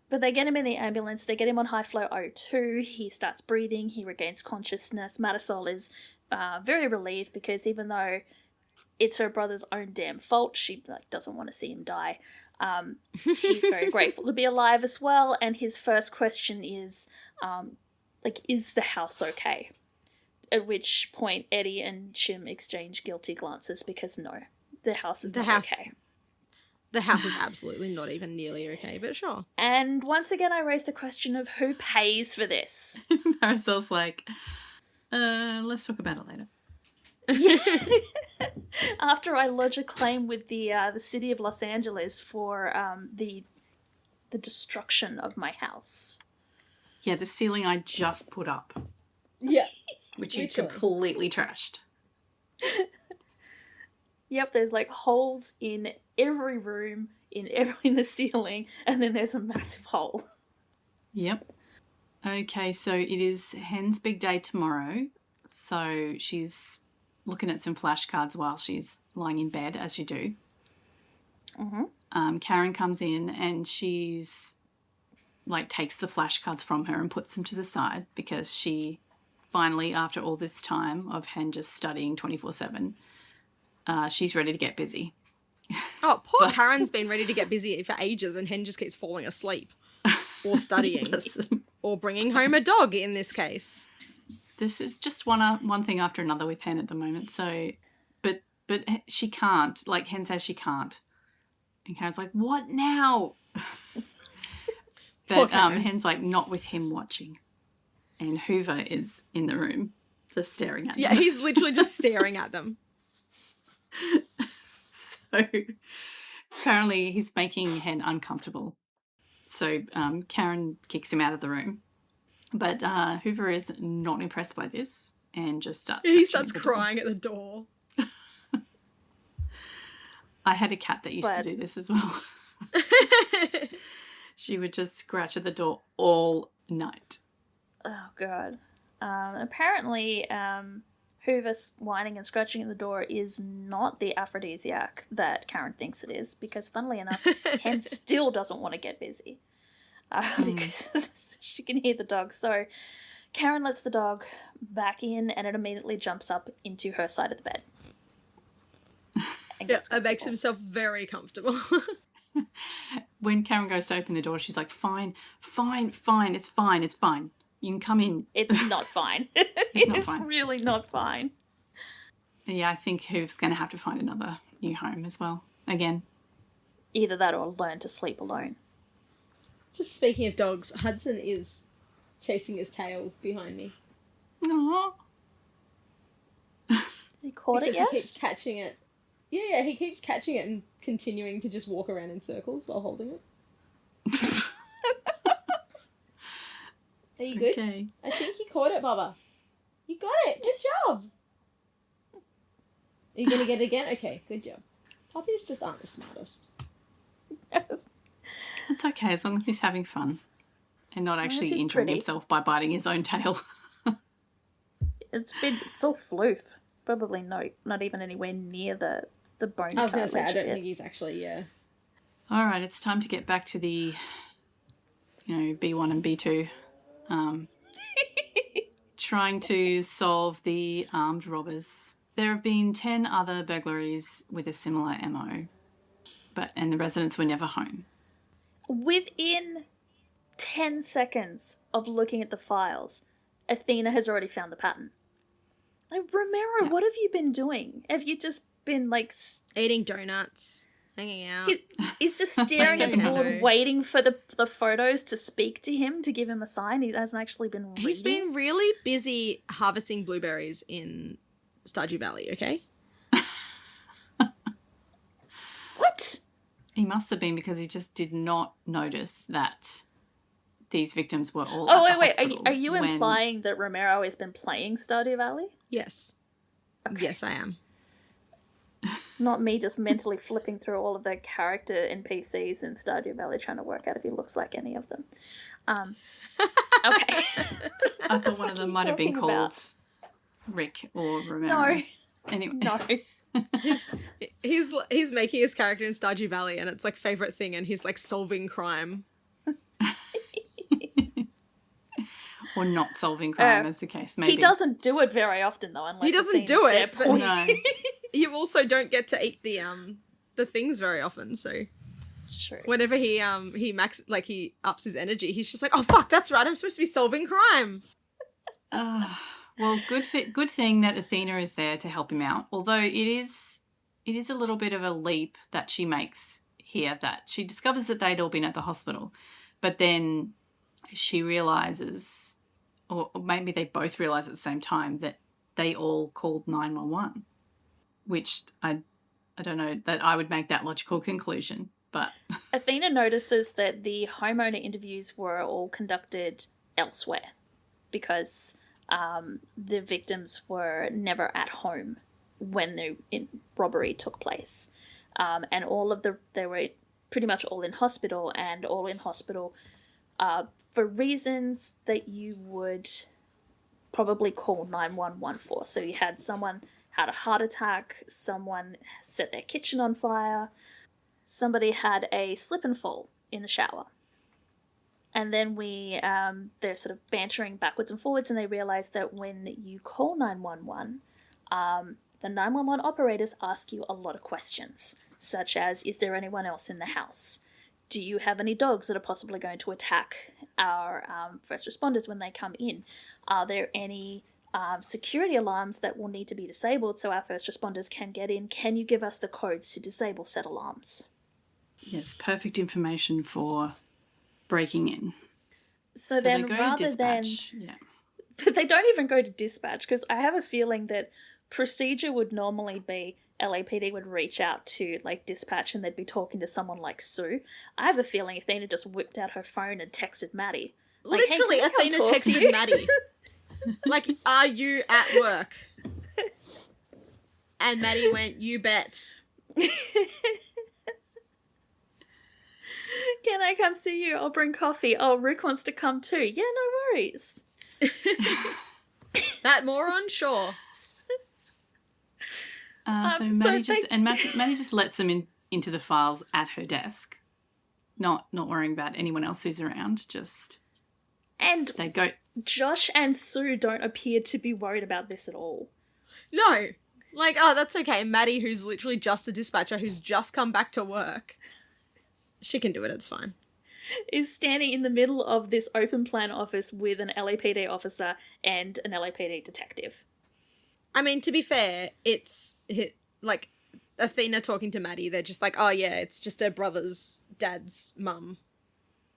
But they get him in the ambulance. They get him on high flow O2. He starts breathing. He regains consciousness. Marisol is very relieved because even though it's her brother's own damn fault, she doesn't want to see him die. He's very grateful to be alive as well. And his first question is, is the house okay? At which point Eddie and Chim exchange guilty glances because no, the house is not okay. The house is absolutely not even nearly okay, but sure. And once again, I raise the question of who pays for this. Marisol's like, let's talk about it later. After I lodge a claim with the city of Los Angeles for the destruction of my house. Yeah, the ceiling I just put up. Yeah. Which you completely trashed. Yep, there's like holes in every room, in the ceiling, and then there's a massive hole. Yep. Okay, so it is Hen's big day tomorrow. So she's looking at some flashcards while she's lying in bed, as you do. Mm-hmm. Karen comes in and she's takes the flashcards from her and puts them to the side because she finally, after all this time of Hen just studying 24/7, she's ready to get busy. Oh, poor Karen's been ready to get busy for ages and Hen just keeps falling asleep or studying or bringing home a dog in this case. This is just one thing after another with Hen at the moment. So, but she can't. Like, Hen says she can't. And Karen's like, what now? But Hen's like, not with him watching. And Hoover is in the room just staring at them. Yeah, he's literally just staring at them. So Apparently he's making Hen uncomfortable. So Karen kicks him out of the room. But Hoover is not impressed by this and just starts He scratching starts at the door. crying at the door. I had a cat that used to do this as well. She would just scratch at the door all night. Oh, God. Apparently, Hoover's whining and scratching at the door is not the aphrodisiac that Karen thinks it is, because funnily enough, Hen still doesn't want to get busy because she can hear the dog. So Karen lets the dog back in and it immediately jumps up into her side of the bed. And Yeah, it makes himself very comfortable. When Karen goes to open the door, she's like, fine, it's fine. You can come in. It's not fine. It's not It's fine. really not fine. Yeah, I think Hoover's going to have to find another new home as well. Again. Either that or learn to sleep alone. Just speaking of dogs, Hudson is chasing his tail behind me. Aww. Has he caught it yet? He keeps catching it. Yeah, he keeps catching it and continuing to just walk around in circles while holding it. Are you good? Okay. I think you caught it, Bubba. You got it. Good job. Are you going to get it again? Okay, good job. Puppies just aren't the smartest. It's okay, as long as he's having fun and not actually he's injuring pretty. himself by biting his own tail. It's all floof. Probably not even anywhere near the bone. I was going to say, I cartilage don't bit. think he's actually, All right, it's time to get back to the, B1 and B2. Trying to solve the armed robbers. There have been 10 other burglaries with a similar MO, and the residents were never home. Within 10 seconds of looking at the files, Athena has already found the pattern. Like, Romero, what have you been doing? Have you just been, eating donuts, hanging out. He's just staring at the Nintendo. board, waiting for the photos to speak to him, to give him a sign. He hasn't actually been reading. He's been really busy harvesting blueberries in Stardew Valley, okay? What? He must have been, because he just did not notice that these victims were all Oh, at the wait. hospital Are you when- implying that Romero has been playing Stardew Valley? Yes. Okay. Yes, I am. Not me just mentally flipping through all of the character NPCs in Stardew Valley trying to work out if he looks like any of them. Okay. I thought one of them might have been talking about? called Rick or Romero. No. Anyway. No. He's making his character in Stardew Valley, and it's like favorite thing, and he's like solving crime. Or not solving crime, as the case may be. He doesn't do it very often, though, unless He doesn't Athena's do there it, but pointing. No. You also don't get to eat the things very often, so True. whenever he ups his energy, he's just like, oh fuck, that's right, I'm supposed to be solving crime. Well, good thing that Athena is there to help him out. Although it is a little bit of a leap that she makes here, that she discovers that they'd all been at the hospital, but then she realizes, or maybe they both realize at the same time, that they all called 911, which I don't know that I would make that logical conclusion, but Athena notices that the homeowner interviews were all conducted elsewhere because the victims were never at home when the robbery took place. And they were pretty much all in hospital, and all in hospital for reasons that you would probably call 911 for. So you had someone had a heart attack, someone set their kitchen on fire, somebody had a slip and fall in the shower. And then they're sort of bantering backwards and forwards, and they realize that when you call 911, the 911 operators ask you a lot of questions, such as, is there anyone else in the house? Do you have any dogs that are possibly going to attack our first responders when they come in? Are there any security alarms that will need to be disabled so our first responders can get in? Can you give us the codes to disable said alarms? yes, perfect information for breaking in. So they then go rather to dispatch. Yeah. But they don't even go to dispatch, because I have a feeling that procedure would normally be LAPD would reach out to like dispatch and they'd be talking to someone like Sue, I have a feeling Athena just whipped out her phone and texted Maddie. Like, Literally, hey, Athena texted Maddie. Like, are you at work? And Maddie went, you bet. Can I come see you? I'll bring coffee. Oh, Rick wants to come too. Yeah, no worries. That moron, sure. So Maddie Maddie just lets them into the files at her desk, not worrying about anyone else who's around. And they go. Josh and Sue don't appear to be worried about this at all. No. Like, oh, that's okay. Maddie, who's literally just the dispatcher, who's just come back to work, she can do it, it's fine. Is standing in the middle of this open plan office with an LAPD officer and an LAPD detective. I mean, to be fair, it's like Athena talking to Maddie. They're just like, oh yeah, it's just her brother's dad's mum.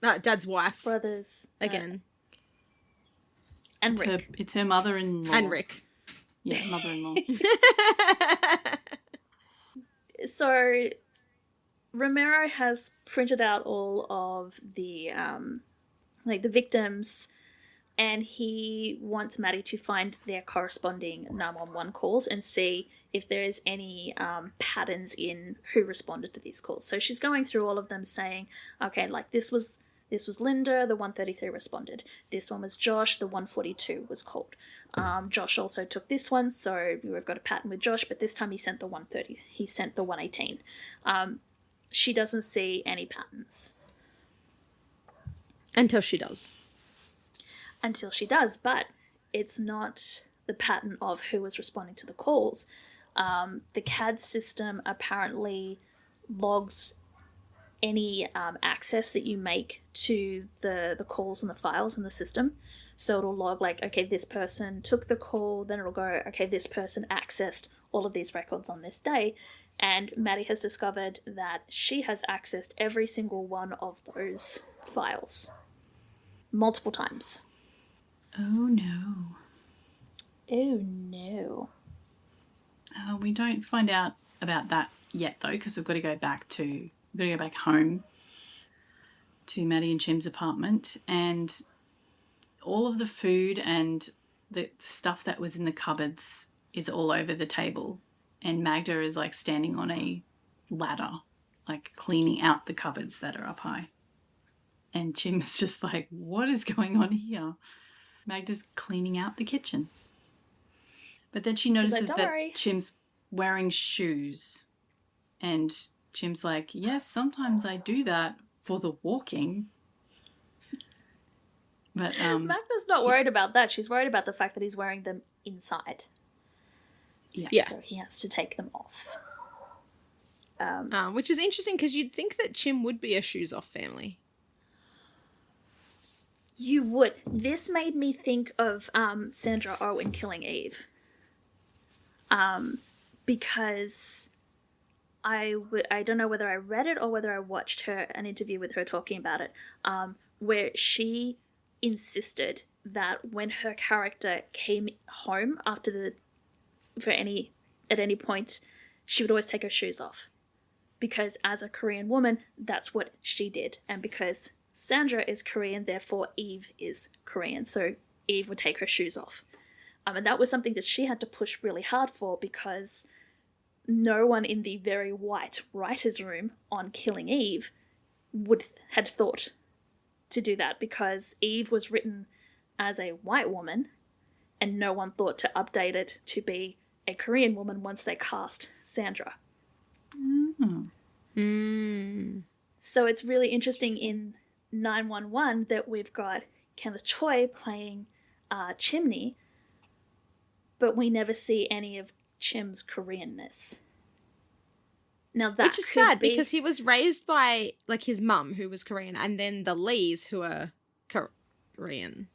Dad's wife. Brothers. Again. And Rick. It's her mother-in-law. And Rick. Yeah, mother-in-law. So Romero has printed out all of the the victims, and he wants Maddie to find their corresponding 911 calls and see if there is any patterns in who responded to these calls. So she's going through all of them saying, okay, like this was Linda, the 133 responded. This one was Josh, the 142 was called. Josh also took this one, so we've got a pattern with Josh, but this time he sent the 130. He sent the 118. She doesn't see any patterns. Until she does. But it's not the pattern of who was responding to the calls. The CAD system apparently logs any access that you make to the calls and the files in the system. So it'll log like, okay, this person took the call, then it'll go, okay, this person accessed all of these records on this day. And Maddie has discovered that she has accessed every single one of those files. Multiple times. Oh no. Oh no. We don't find out about that yet though, because we've got to go back home to Maddie and Chim's apartment, and all of the food and the stuff that was in the cupboards is all over the table, and Magda is like standing on a ladder, like cleaning out the cupboards that are up high. And Chim is just like, what is going on here? Magda's cleaning out the kitchen. But then she notices that Chim's wearing shoes. And Chim's like, yes, sometimes I do that for the walking. But Magda's not worried about that. She's worried about the fact that he's wearing them inside. Yeah. So he has to take them off. Which is interesting because you'd think that Chim would be a shoes-off family. You would. This made me think of Sandra Oh in Killing Eve. Because I don't know whether I read it or whether I watched an interview with her talking about it, where she insisted that when her character came home at any point, she would always take her shoes off. Because as a Korean woman, that's what she did. And because Sandra is Korean, therefore Eve is Korean. So Eve would take her shoes off. And that was something that she had to push really hard for, because no one in the very white writer's room on Killing Eve had thought to do that, because Eve was written as a white woman and no one thought to update it to be a Korean woman once they cast Sandra. So it's really interesting in 911 that we've got Kenneth Choi playing Chimney, but we never see any of Chim's Koreanness. Now that which is sad because he was raised by like his mum who was Korean, and then the Lees who are Korean.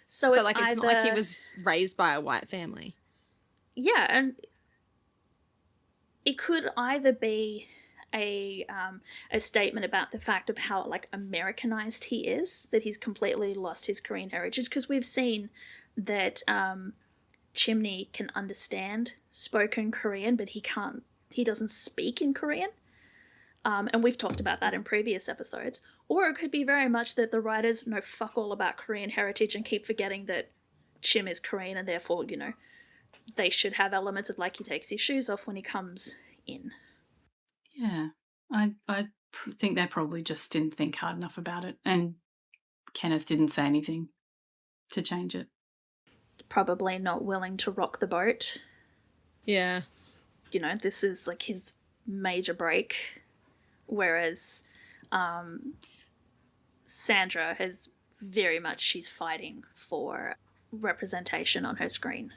So like it's not like he was raised by a white family. Yeah, and it could either be a statement about the fact of how like Americanized he is, that he's completely lost his Korean heritage, because we've seen that Chimney can understand spoken Korean, but he can't he doesn't speak in Korean. And we've talked about that in previous episodes. Or it could be very much that the writers know fuck all about Korean heritage and keep forgetting that Chim is Korean and therefore, they should have elements of like he takes his shoes off when he comes in. Yeah, I think they probably just didn't think hard enough about it, and Kenneth didn't say anything to change it. Probably not willing to rock the boat. Yeah. This is like his major break. Whereas Sandra has very much, she's fighting for representation on her screen.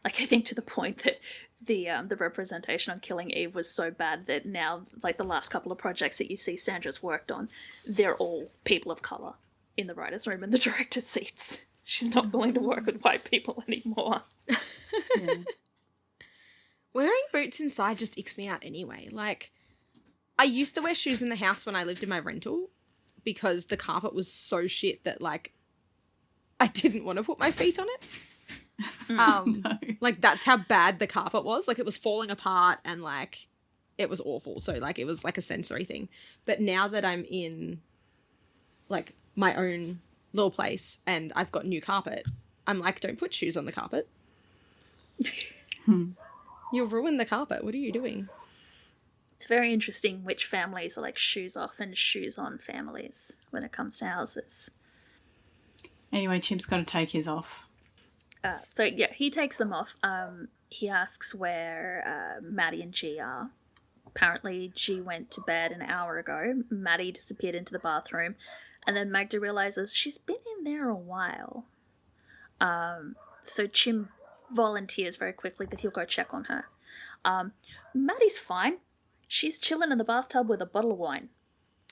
Like, I think to the point that the representation on Killing Eve was so bad that now, like, the last couple of projects that you see Sandra's worked on, they're all people of colour in the writer's room and the director's seats. She's not willing to work with white people anymore. Yeah. Wearing boots inside just icks me out anyway. Like, I used to wear shoes in the house when I lived in my rental because the carpet was so shit that, like, I didn't want to put my feet on it. No. Like, that's how bad the carpet was. Like, it was falling apart and, like, it was awful. So, like, it was like a sensory thing. But now that I'm in, like, my own little place and I've got new carpet, I'm like, don't put shoes on the carpet. You'll ruin the carpet. What are you doing? It's very interesting which families are like shoes off and shoes on families when it comes to houses. Anyway, Chim's got to take his off. So yeah, he takes them off. He asks where Maddie and G are. Apparently G went to bed an hour ago. Maddie disappeared into the bathroom. And then Magda realizes she's been in there a while. So Chim volunteers very quickly that he'll go check on her. Maddie's fine. She's chilling in the bathtub with a bottle of wine.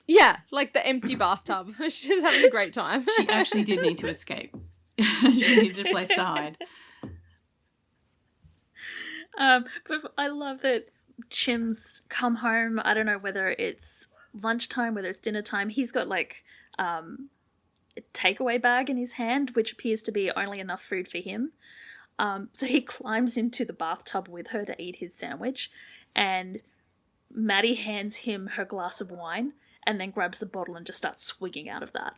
Yeah, like the empty bathtub. She's having a great time. She actually did need to escape. She needed a place to hide. But I love that Chim's come home. I don't know whether it's lunchtime, whether it's dinner time. He's got like a takeaway bag in his hand, which appears to be only enough food for him. So he climbs into the bathtub with her to eat his sandwich, and Maddie hands him her glass of wine and then grabs the bottle and just starts swigging out of that.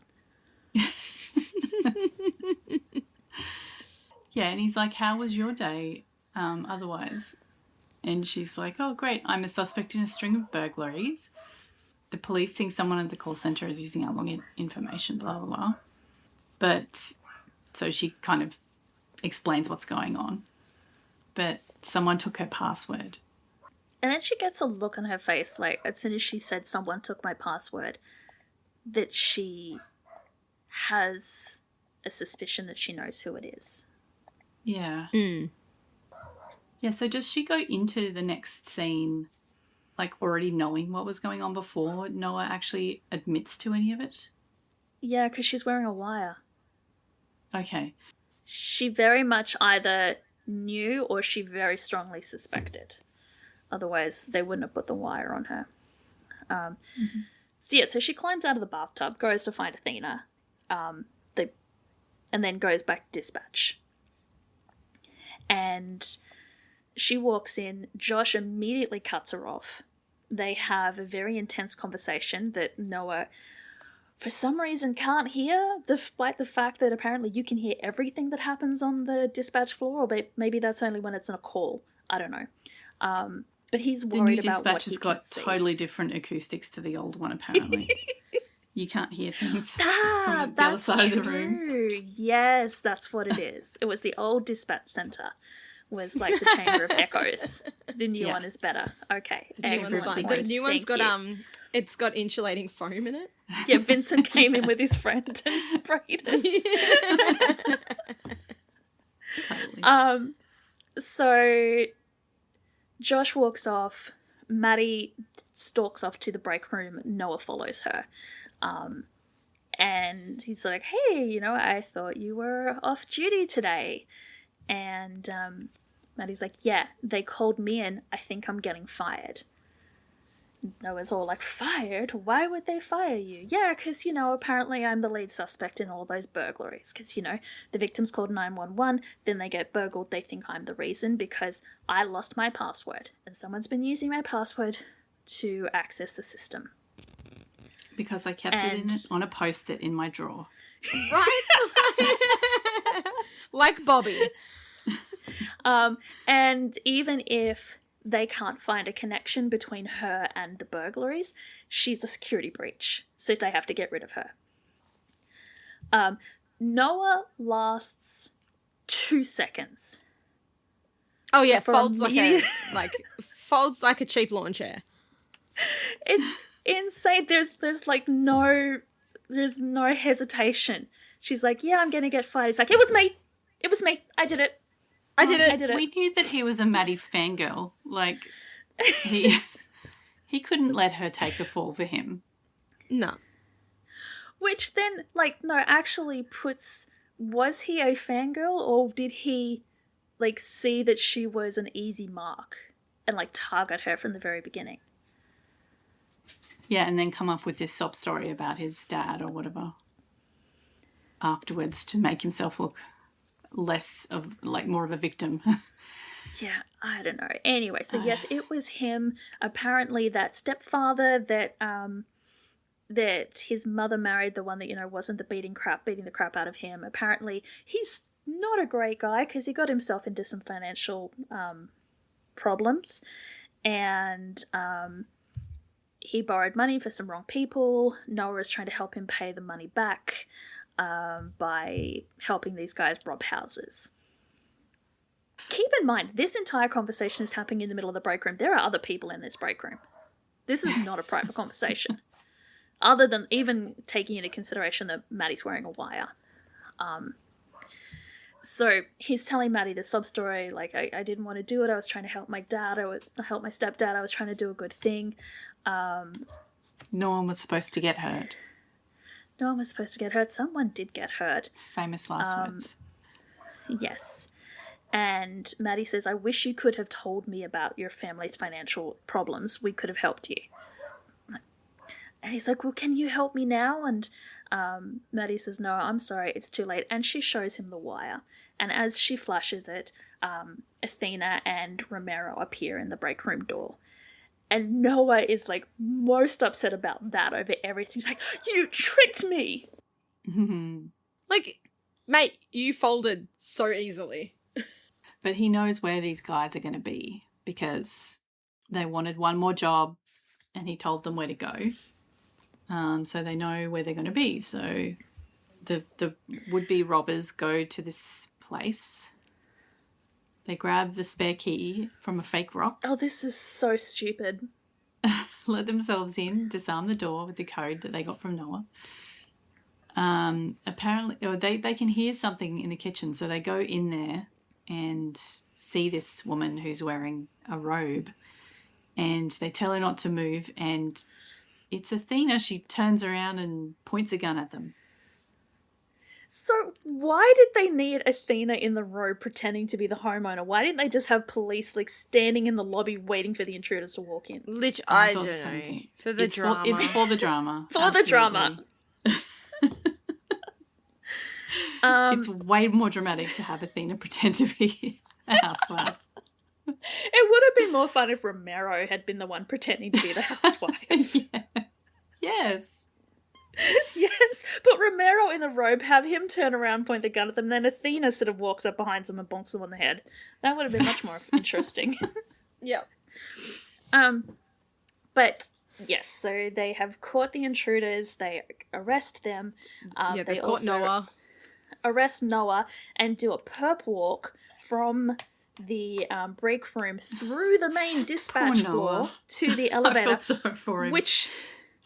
Yeah, and he's like, how was your day otherwise? And she's like, oh, great, I'm a suspect in a string of burglaries. The police think someone at the call centre is using our login information, blah, blah, blah. But, so she kind of explains what's going on. But someone took her password. And then she gets a look on her face, like, as soon as she said someone took my password, that she has a suspicion that she knows who it is. Yeah. Yeah, so does she go into the next scene, like, already knowing what was going on before Noah actually admits to any of it? Yeah, because she's wearing a wire. Okay. She very much either knew or she very strongly suspected. Otherwise, they wouldn't have put the wire on her. So yeah, so she climbs out of the bathtub, goes to find Athena, and then goes back to dispatch. And she walks in. Josh immediately cuts her off. They have a very intense conversation that Noah, for some reason, can't hear, despite the fact that apparently you can hear everything that happens on the dispatch floor, or maybe that's only when it's in a call. I don't know. But he's worried about what he can see. The new dispatch has got totally different acoustics to the old one, apparently. You can't hear things from the other side of the room. Yes, that's what it is. It was the old dispatch centre. Was like the Chamber of Echoes. The new one is better. Okay. The new one's fine. The new one's got it's got insulating foam in it. Yeah, Vincent came in with his friend and sprayed it. Totally. So Josh walks off. Maddie stalks off to the break room. Noah follows her. And he's like, hey, I thought you were off duty today. And Maddie's like, yeah, they called me in. I think I'm getting fired. Noah's all like, fired? Why would they fire you? Yeah, because, apparently I'm the lead suspect in all those burglaries. Because, the victim's called 911, then they get burgled, they think I'm the reason because I lost my password. And someone's been using my password to access the system. Because I kept it on a post-it in my drawer. Right? Like Bobby. And even if they can't find a connection between her and the burglaries, she's a security breach, so they have to get rid of her. Noah lasts 2 seconds. Oh yeah, folds like a cheap lawn chair. It's insane. There's like no hesitation. She's like, yeah, I'm gonna get fired. It's like, it was me. I did it. I did it. We knew that he was a Maddie fangirl. Like, he couldn't let her take the fall for him. No. Which then, no, actually was he a fangirl, or did he, see that she was an easy mark and, target her from the very beginning? Yeah, and then come up with this sob story about his dad or whatever afterwards to make himself look less of, more of a victim. Yeah, I don't know. Anyway, so yes, it was him. Apparently that stepfather that his mother married, the one that, wasn't beating the crap out of him. Apparently he's not a great guy because he got himself into some financial problems, and he borrowed money for some wrong people. Noah is trying to help him pay the money back by helping these guys rob houses. Keep in mind, this entire conversation is happening in the middle of the break room. There are other people in this break room. This is not a private conversation. Other than even taking into consideration that Maddie's wearing a wire. So he's telling Maddie the sob story, I didn't want to do it. I was trying to help my dad. I would help my stepdad. I was trying to do a good thing. No one was supposed to get hurt. No one was supposed to get hurt. Someone did get hurt. Famous last words. Yes. And Maddie says, I wish you could have told me about your family's financial problems. We could have helped you. And he's like, well, can you help me now? And Maddie says, no, I'm sorry, it's too late. And she shows him the wire. And as she flashes it, Athena and Romero appear in the break room door. And Noah is, most upset about that over everything. He's like, you tricked me! Mate, you folded so easily. But he knows where these guys are going to be because they wanted one more job and he told them where to go. So they know where they're going to be. So the would-be robbers go to this place. They grab the spare key from a fake rock. Oh, this is so stupid. Let themselves in, disarm the door with the code that they got from Noah. Apparently, or they can hear something in the kitchen, so they go in there and see this woman who's wearing a robe, and they tell her not to move, and it's Athena. She turns around and points a gun at them. So why did they need Athena in the robe pretending to be the homeowner? Why didn't they just have police standing in the lobby waiting for the intruders to walk in? I don't know. For the drama. It's for the drama. For the drama. It's way more dramatic to have Athena pretend to be a housewife. It would have been more fun if Romero had been the one pretending to be the housewife. Yeah. Yes. Yes, but Romero in the robe, have him turn around, point the gun at them, then Athena sort of walks up behind them and bonks them on the head. That would have been much more interesting. Yeah. But yes, so they have caught the intruders, they arrest them. They've caught Noah. Arrest Noah and do a perp walk from the break room through the main dispatch floor to the elevator. I felt sorry for him. Which,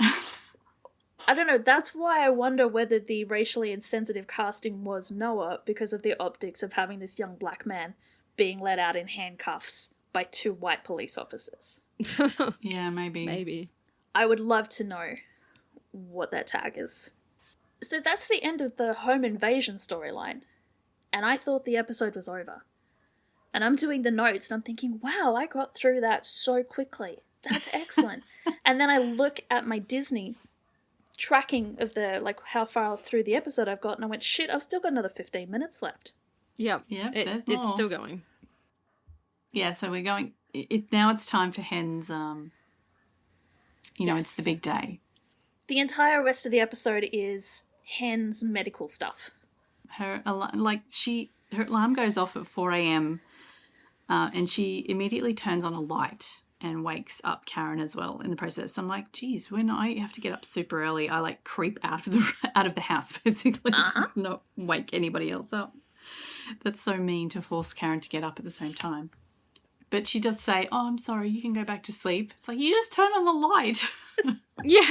I don't know, that's why I wonder whether the racially insensitive casting was Noah, because of the optics of having this young black man being let out in handcuffs by 2 white police officers. Yeah, maybe. I would love to know what that tag is. So that's the end of the home invasion storyline. And I thought the episode was over. And I'm doing the notes and I'm thinking, wow, I got through that so quickly. That's excellent. And then I look at my Disney tracking of the, like, how far through the episode I've got, and I went, shit, I've still got another 15 minutes left. Yep. Yep, there's more. It's still going. Yeah, so we're going... now it's time for Hen's... it's the big day. The entire rest of the episode is Hen's medical stuff. Her alarm goes off at 4 a.m. And she immediately turns on a light and wakes up Karen as well in the process. I'm like, geez, when I have to get up super early, I like creep out of the house basically, just not wake anybody else up. That's so mean to force Karen to get up at the same time. But she does say, "Oh, I'm sorry, you can go back to sleep." It's like, you just turn on the light. Yeah.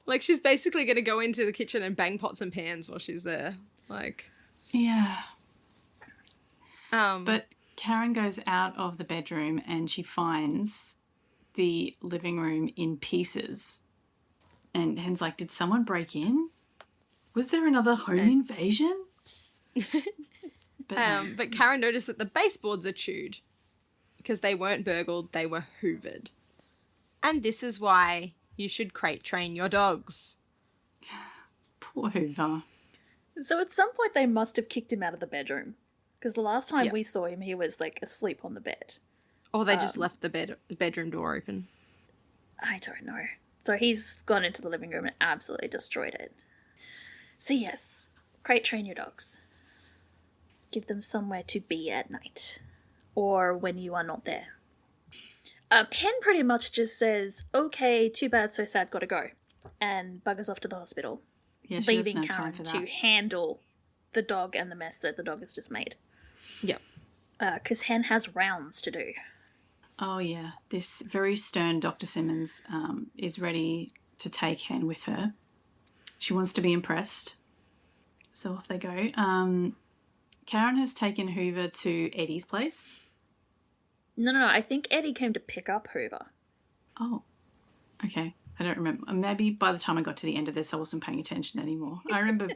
Like, she's basically going to go into the kitchen and bang pots and pans while she's there. Like, yeah. But Karen goes out of the bedroom and she finds the living room in pieces. And Hen's like, did someone break in? Was there another home invasion? But Karen noticed that the baseboards are chewed because they weren't burgled, they were hoovered. And this is why you should crate train your dogs. Poor Hoover. So at some point they must have kicked him out of the bedroom. Because the last time we saw him, he was, like, asleep on the bed. Or they just left the bedroom door open. I don't know. So he's gone into the living room and absolutely destroyed it. So yes, crate train your dogs. Give them somewhere to be at night. Or when you are not there. Hen pretty much just says, okay, too bad, so sad, gotta go. And buggers off to the hospital. Yeah, she has leaving no Karen time for that. to handle the dog and the mess that the dog has just made. Yep. Because Hen has rounds to do. Oh, yeah. This very stern Dr. Simmons is ready to take Hen with her. She wants to be impressed. So off they go. Karen has taken Hoover to Eddie's place. No. I think Eddie came to pick up Hoover. Oh, okay. I don't remember. Maybe by the time I got to the end of this, I wasn't paying attention anymore. I remember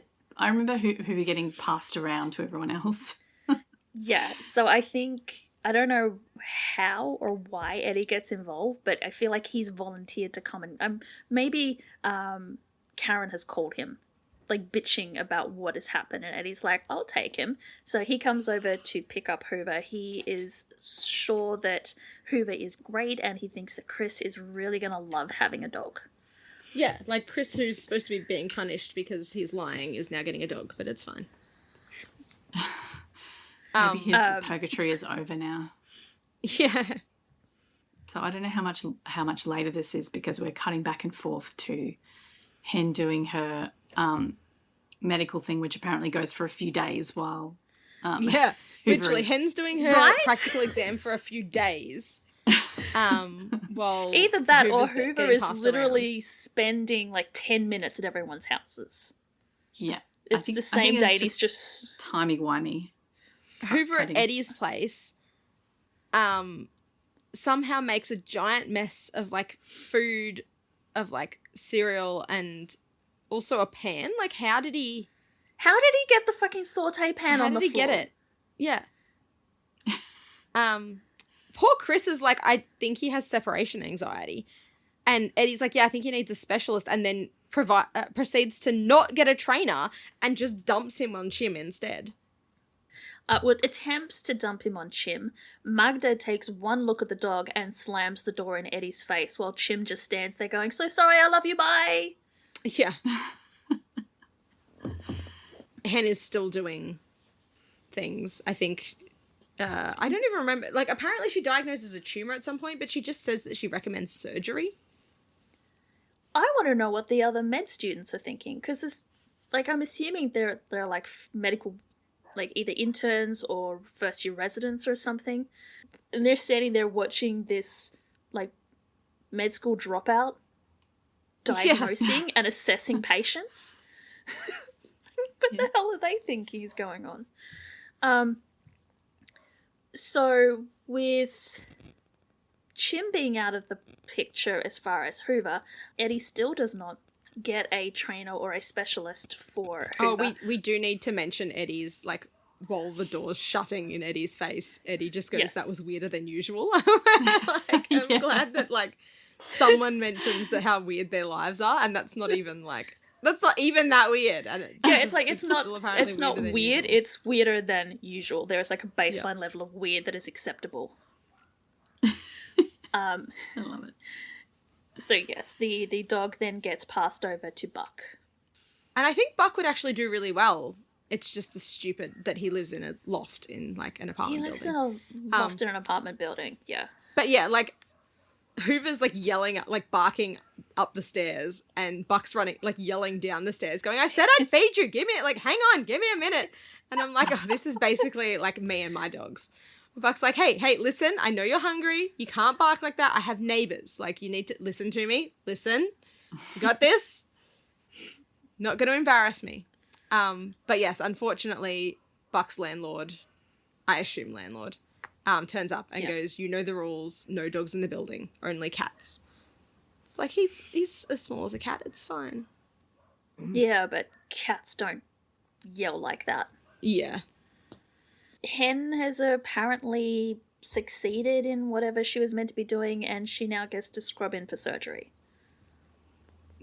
Hoover getting passed around to everyone else. Yeah, so I don't know how or why Eddie gets involved, but I feel like he's volunteered to come and maybe Karen has called him, like bitching about what has happened, and Eddie's like, I'll take him. So he comes over to pick up Hoover. He is sure that Hoover is great, and he thinks that Chris is really going to love having a dog. Yeah, like Chris, who's supposed to be being punished because he's lying, is now getting a dog, but it's fine. Maybe his purgatory is over now. Yeah. So I don't know how much later this is because we're cutting back and forth to Hen doing her medical thing, which apparently goes for a few days while yeah, Hoover literally, is... Hen's doing her practical exam for a few days. While either that Hoover's or Hoover getting is passed literally around. spending like 10 minutes at everyone's houses. Yeah. It's the same date. He's just timey-wimey. Hoover at Eddie's place somehow makes a giant mess of like food, of like cereal, and also a pan. Like, how did he get the fucking saute pan on the floor? How did he get it? Yeah. Poor Chris is like, I think he has separation anxiety. And Eddie's like, yeah, I think he needs a specialist, and then proceeds to not get a trainer and just dumps him on Chim instead. Attempts to dump him on Chim. Magda takes one look at the dog and slams the door in Eddie's face while Chim just stands there going, so sorry, I love you, bye. Yeah. Hen is still doing things, I think. I don't even remember. Like, apparently she diagnoses a tumor at some point, but she just says that she recommends surgery. I want to know what the other med students are thinking, because like, I'm assuming they're like medical, like either interns or first year residents or something, and they're standing there watching this like med school dropout diagnosing and assessing patients. What the hell are they thinking is going on? So with Chim being out of the picture as far as Hoover, Eddie still does not get a trainer or a specialist for Hoover. Oh, we do need to mention Eddie's like while the door's shutting in Eddie's face, Eddie just goes, Yes. that was weirder than usual. I'm Yeah. glad that, like, someone mentions that how weird their lives are, and that's not even that weird. And It's not still apparently it's not weirder than weird. usual. It's weirder than usual. There is like a baseline level of weird that is acceptable. I love it. So yes, the dog then gets passed over to Buck. And I think Buck would actually do really well. It's just the stupid that he lives in a loft in, like, an He apartment lives building. in a loft in an apartment building. Yeah. But yeah, like, Hoover's, like, yelling, like, barking up the stairs, and Buck's running, like, yelling down the stairs, going, I said I'd feed you, like, hang on, give me a minute. And I'm like, oh, this is basically, like, me and my dogs. Buck's like, hey, listen, I know you're hungry, you can't bark like that, I have neighbours, like, you need to listen to me, listen, you got this, not going to embarrass me. But yes, unfortunately, Buck's landlord, I assume landlord, turns up and goes, you know the rules, no dogs in the building, only cats. It's like, he's as small as a cat, it's fine. Yeah, but cats don't yell like that. Yeah. Hen has apparently succeeded in whatever she was meant to be doing, and she now gets to scrub in for surgery.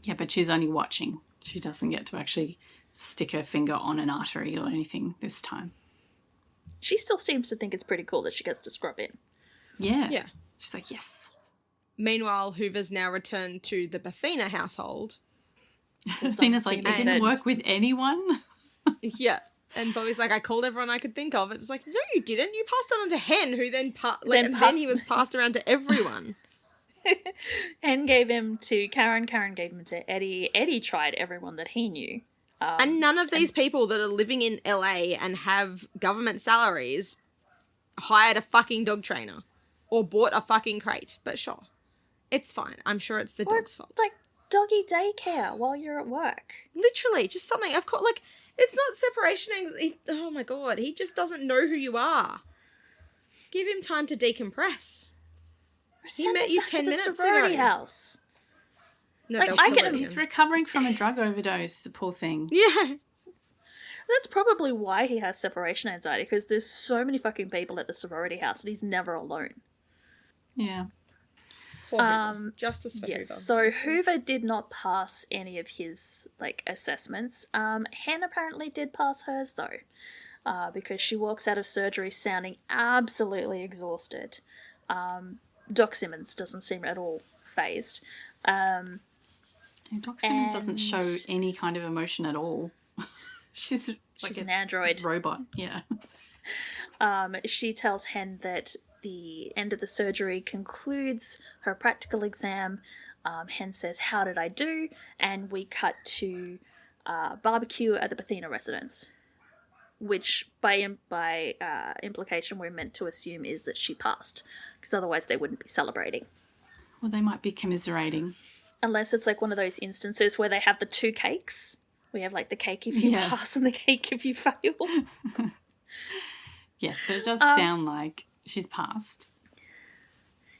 Yeah, but she's only watching. She doesn't get to actually stick her finger on an artery or anything this time. She still seems to think it's pretty cool that she gets to scrub in. Yeah. Yeah. She's like, yes. Meanwhile, Hoover's now returned to the Athena household. Athena's like, it didn't work with anyone. Yeah. And Bobby's like, I called everyone I could think of. It's like, no, you didn't. You passed it on to Hen, who then then he was passed around to everyone. Hen gave him to Karen. Karen gave him to Eddie. Eddie tried everyone that he knew. And none of these people that are living in LA and have government salaries hired a fucking dog trainer or bought a fucking crate. But sure, it's fine. I'm sure it's the dog's fault. Like doggy daycare while you're at work. Literally, just something. Of course, like, it's not separation anxiety. Oh my God, he just doesn't know who you are. Give him time to decompress. He met you 10 minutes sorority ago. house. No, Like, they'll I kill get him. He's recovering from a drug overdose, the poor thing. Yeah. That's probably why he has separation anxiety, because there's so many fucking people at the sorority house and he's never alone. Yeah. Poor Hoover. Justice for Yes, Hoover. so Hoover did not pass any of his, like, assessments. Hen apparently did pass hers, though, because she walks out of surgery sounding absolutely exhausted. Doc Simmons doesn't seem at all phased. And Doc Simmons doesn't show any kind of emotion at all. She's an android. Robot, yeah. She tells Hen that the end of the surgery concludes her practical exam. Hen says, how did I do? And we cut to barbecue at the Athena residence, which by implication we're meant to assume is that she passed, because otherwise they wouldn't be celebrating. Well, they might be commiserating. Unless it's like one of those instances where they have the two cakes. We have like the cake if you pass and the cake if you fail. Yes, but it does sound like she's passed.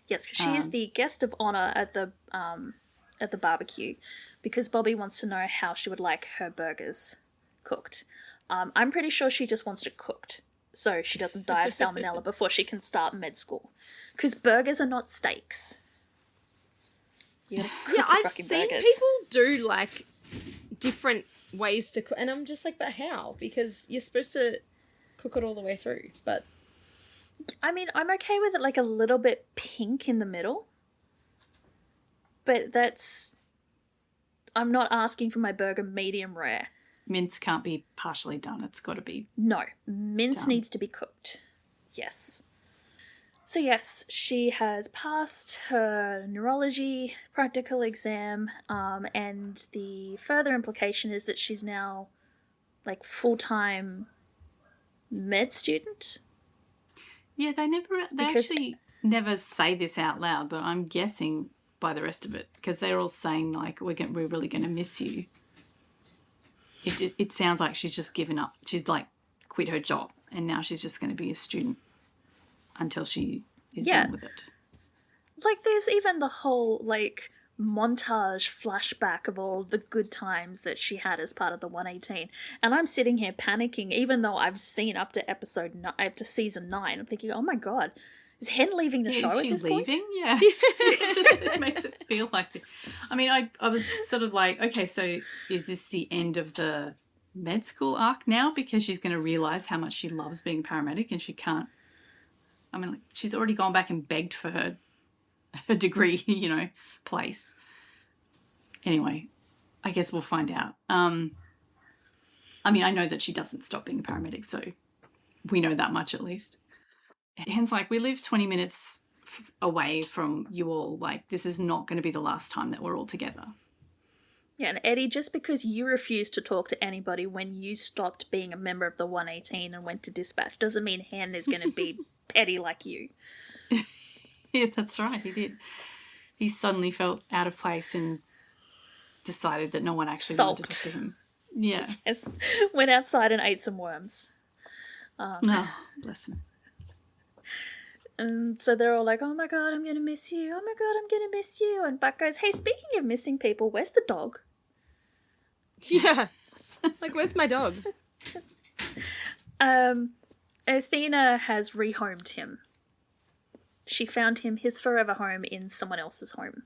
Yes, because she is the guest of honor at the barbecue, because Bobby wants to know how she would like her burgers cooked. I'm pretty sure she just wants it cooked, so she doesn't die of salmonella before she can start med school. Because burgers are not steaks. Yeah, I've seen people do, like, different ways to cook, and I'm just like, but how? Because you're supposed to cook it all the way through, but... I mean, I'm okay with it, like, a little bit pink in the middle. But that's... I'm not asking for my burger medium rare. Mince can't be partially done. It's got to be... No, mince done. needs to be cooked. Yes. So yes, she has passed her neurology practical exam, and the further implication is that she's now, like, full-time med student. Yeah, they actually never say this out loud, but I'm guessing by the rest of it, because they're all saying, like, we're really going to miss you. It sounds like she's just given up. She's, like, quit her job, and now she's just going to be a student until she is done with it. Like, there's even the whole, like, montage flashback of all the good times that she had as part of the 118. And I'm sitting here panicking, even though I've seen up to up to season 9. I'm thinking, oh my god, is Hen leaving the show is at she this leaving? point? Yeah. It makes it feel like it. I mean, I was sort of like, okay, so is this the end of the med school arc now? Because she's going to realise how much she loves being a paramedic and she can't. I mean, like, she's already gone back and begged for her degree, place. Anyway, I guess we'll find out. I mean, I know that she doesn't stop being a paramedic, so we know that much at least. Hen's like, we live 20 minutes away from you all. Like, this is not going to be the last time that we're all together. Yeah, and Eddie, just because you refused to talk to anybody when you stopped being a member of the 118 and went to dispatch doesn't mean Hen is going to be petty like you. Yeah, that's right, he did. He suddenly felt out of place and decided that no one actually wanted to talk to him. Yeah. Yes, went outside and ate some worms. Oh, bless him. And so they're all like, oh my god, I'm going to miss you. Oh my god, I'm going to miss you. And Buck goes, hey, speaking of missing people, where's the dog? Yeah. Like, where's my dog? Athena has rehomed him. She found him his forever home in someone else's home.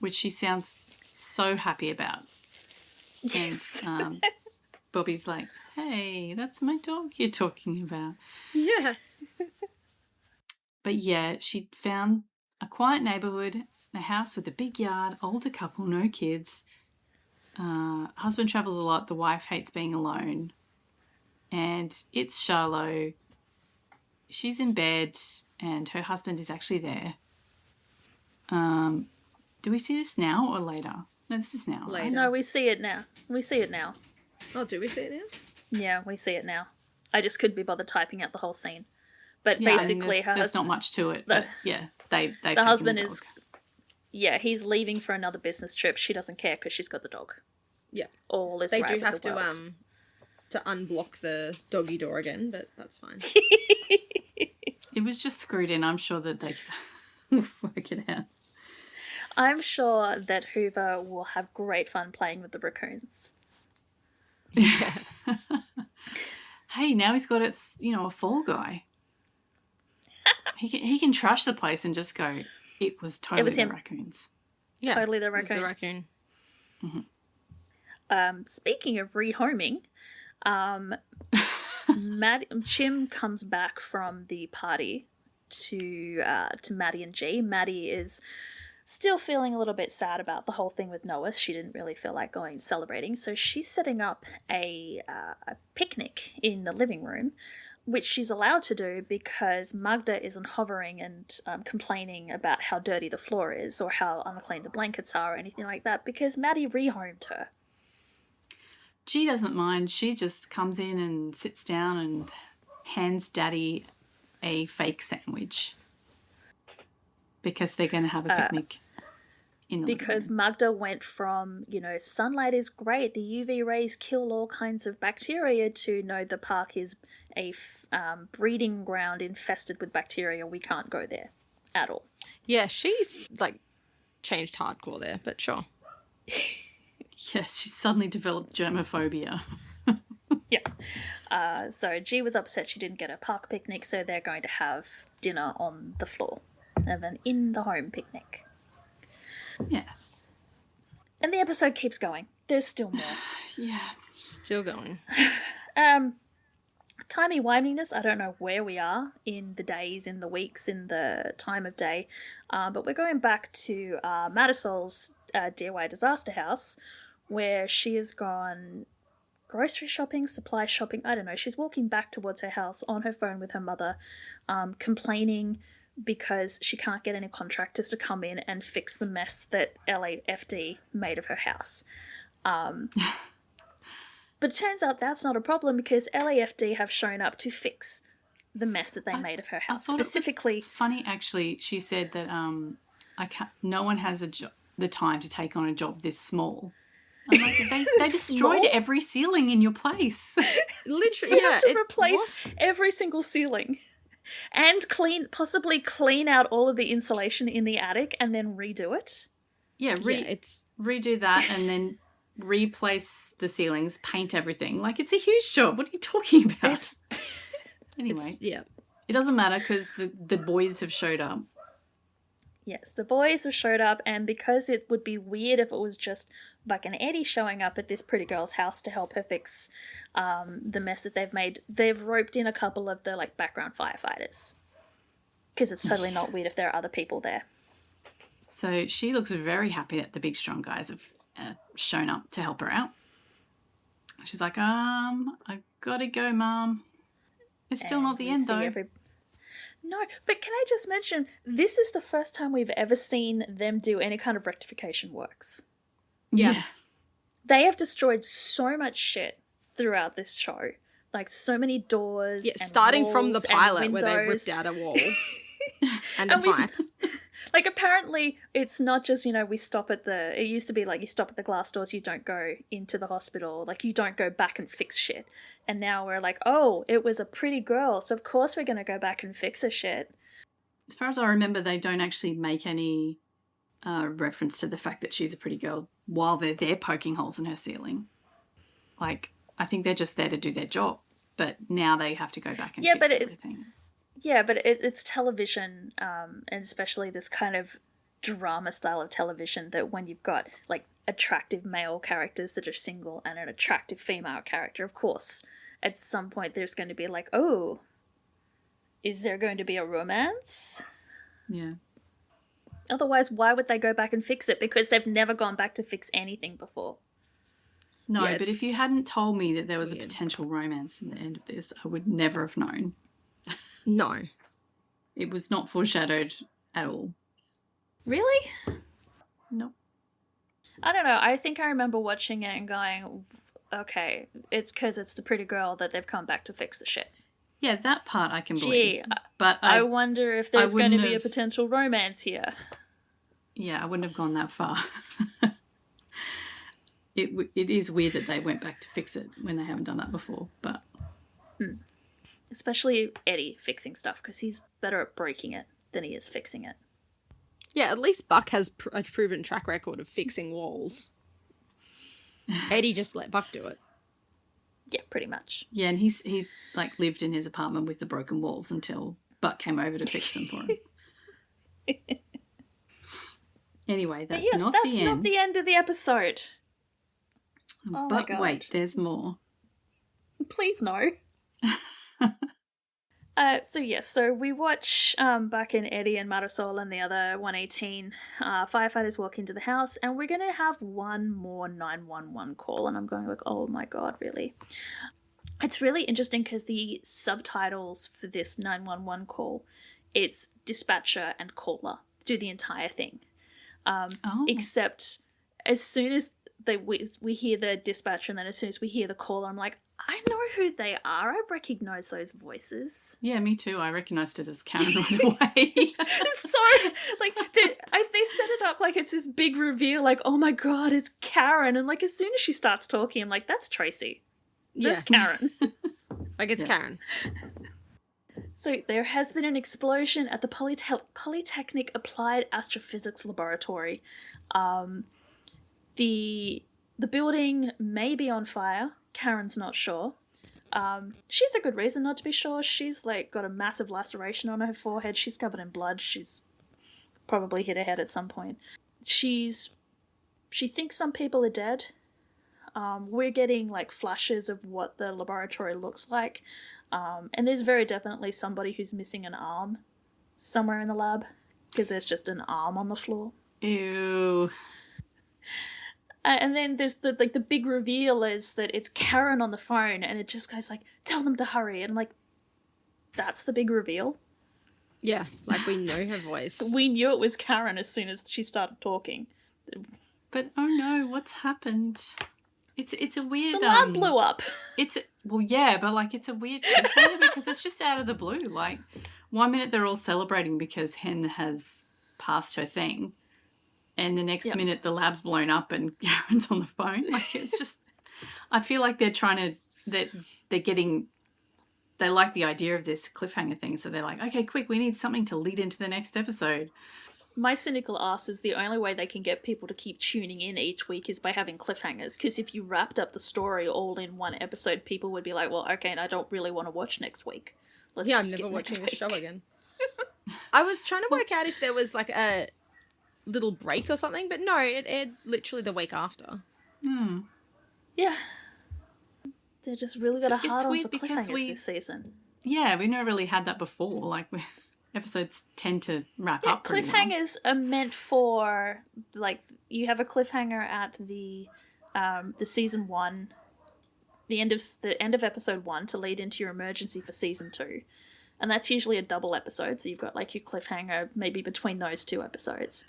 Which she sounds so happy about. Yes. And Bobby's like, hey, that's my dog you're talking about. Yeah. But yeah, she found a quiet neighbourhood, a house with a big yard, older couple, no kids. Husband travels a lot, the wife hates being alone. And it's Charlot. She's in bed and her husband is actually there. Do we see this now or later? No, this is now. Later. Right? No, we see it now. We see it now. Oh, do we see it now? Yeah, we see it now. I just couldn't be bothered typing out the whole scene. But Yeah, basically, there's not much to it. But yeah, they've the taken husband the dog. is, yeah, he's leaving for another business trip. She doesn't care because she's got the dog. Yeah. All is They right do with have the to world. to unblock the doggy door again, but that's fine. It was just screwed in. I'm sure that they could work it out. I'm sure that Hoover will have great fun playing with the raccoons. Yeah. Hey, now he's got a fall guy. He can trash the place and just go, it was totally the him. rachcoons. Yeah. Totally the It was raccoons. the raccoon. Speaking of rehoming, Jim comes back from the party to Maddie and G. Maddie is still feeling a little bit sad about the whole thing with Noah. She didn't really feel like going celebrating, so she's setting up a picnic in the living room, which she's allowed to do because Magda isn't hovering and complaining about how dirty the floor is or how unclean the blankets are or anything like that, because Maddie rehomed her. She doesn't mind. She just comes in and sits down and hands Daddy a fake sandwich because they're going to have a picnic in the Because living room. Magda went from, sunlight is great, the UV rays kill all kinds of bacteria, to no, the park is a breeding ground infested with bacteria. We can't go there at all. Yeah, she's changed hardcore there, but sure. Yes, she suddenly developed germophobia. Yeah. So G was upset she didn't get a park picnic, so they're going to have dinner on the floor. And then in the home picnic. Yeah. And the episode keeps going. There's still more. Yeah. Still going. Timey-wimeliness, I don't know where we are in the days, in the weeks, in the time of day, but we're going back to Marisol's DIY disaster house, where she has gone grocery shopping, supply shopping, I don't know. She's walking back towards her house on her phone with her mother, complaining because she can't get any contractors to come in and fix the mess that LAFD made of her house. But it turns out that's not a problem because LAFD have shown up to fix the mess that they made of her house. Specifically, it was funny, actually, she said that no one has the time to take on a job this small. I'm like, they destroyed Small? every ceiling in your place. Literally, we yeah. have to replace every single ceiling and possibly clean out all of the insulation in the attic and then redo it. Yeah, it's redo that and then replace the ceilings, paint everything. Like, it's a huge job. What are you talking about? Anyway, it doesn't matter because the boys have showed up. Yes, the boys have showed up, and because it would be weird if it was just Buck and Eddie showing up at this pretty girl's house to help her fix the mess that they've made, they've roped in a couple of the like background firefighters. Because it's totally not weird if there are other people there. So she looks very happy that the big strong guys have shown up to help her out. She's like, I gotta go, Mom. It's still not the end, though. No, but can I just mention, this is the first time we've ever seen them do any kind of rectification works. Yeah. They have destroyed so much shit throughout this show. Like, so many doors. Yeah, and starting walls from the pilot and where they ripped out a wall and a pipe. Like, apparently, it's not just, we stop at it used to be like, you stop at the glass doors, you don't go into the hospital, like, you don't go back and fix shit. And now we're like, oh, it was a pretty girl, so of course we're going to go back and fix her shit. As far as I remember, they don't actually make any reference to the fact that she's a pretty girl while they're there poking holes in her ceiling. Like, I think they're just there to do their job, but now they have to go back and fix everything. Yeah, but it's television, and especially this kind of drama style of television that when you've got, like, attractive male characters that are single and an attractive female character, of course, at some point there's going to be like, oh, is there going to be a romance? Yeah. Otherwise, why would they go back and fix it? Because they've never gone back to fix anything before. No, but if you hadn't told me that there was a potential romance in the end of this, I would never have known. No. It was not foreshadowed at all. Really? No. I don't know. I think I remember watching it and going, okay, it's because it's the pretty girl that they've come back to fix the shit. Yeah, that part I can believe. But I wonder if there's going to be a potential romance here. Yeah, I wouldn't have gone that far. It is weird that they went back to fix it when they haven't done that before, but... Especially Eddie fixing stuff, because he's better at breaking it than he is fixing it. Yeah, at least Buck has a proven track record of fixing walls. Eddie just let Buck do it. Yeah, pretty much. Yeah, and he like lived in his apartment with the broken walls until Buck came over to fix them for him. Anyway, that's not the end. That's not the end of the episode. Oh, but wait, there's more. Please no. So we watch Buck and Eddie and Marisol and the other 118 firefighters walk into the house, and we're going to have one more 911 call, and I'm going like, oh my god, really? It's really interesting because the subtitles for this 911 call, it's dispatcher and caller through the entire thing. Except as soon as we hear the dispatcher, and then as soon as we hear the caller, I'm like, I know who they are. I recognise those voices. Yeah, me too. I recognised it as Karen right away. So, like, they set it up like it's this big reveal, like, oh my god, it's Karen. And, like, as soon as she starts talking, I'm like, that's Tracy. That's Karen. Like, it's Karen. So there has been an explosion at the Polytechnic Applied Astrophysics Laboratory. The building may be on fire. Karen's not sure. She's a good reason not to be sure. She's like got a massive laceration on her forehead. She's covered in blood. She's probably hit her head at some point. She thinks some people are dead. We're getting like flashes of what the laboratory looks like. And there's very definitely somebody who's missing an arm somewhere in the lab because there's just an arm on the floor. Ew. And then there's the big reveal is that it's Karen on the phone, and it just goes like, tell them to hurry. And I'm like, that's the big reveal? Yeah, like we know her voice. We knew it was Karen as soon as she started talking. But oh no, what's happened? It's a weird... The lab blew up. Well, yeah, but like it's a weird because it's just out of the blue. Like 1 minute they're all celebrating because Hen has passed her thing. And the next minute the lab's blown up and Karen's on the phone. Like, it's just... I feel like they're trying to... They like the idea of this cliffhanger thing. So they're like, okay, quick, we need something to lead into the next episode. my cynical ass is the only way they can get people to keep tuning in each week is by having cliffhangers. Because if you wrapped up the story all in one episode, people would be like, well, okay, and I don't really want to watch next week. Let's Yeah, just I'm skip never next watching this week." show again. I was trying to work out if there was like a little break or something, but no, it aired literally the week after. Yeah. They just really got a It's hard on weird for because cliffhangers this season. Yeah, we've never really had that before. Like, episodes tend to wrap up pretty well. Cliffhangers are meant for, like, you have a cliffhanger at the season 1, the end of episode 1 to lead into your emergency for season 2. And that's usually a double episode, so you've got, like, your cliffhanger maybe between those 2 episodes.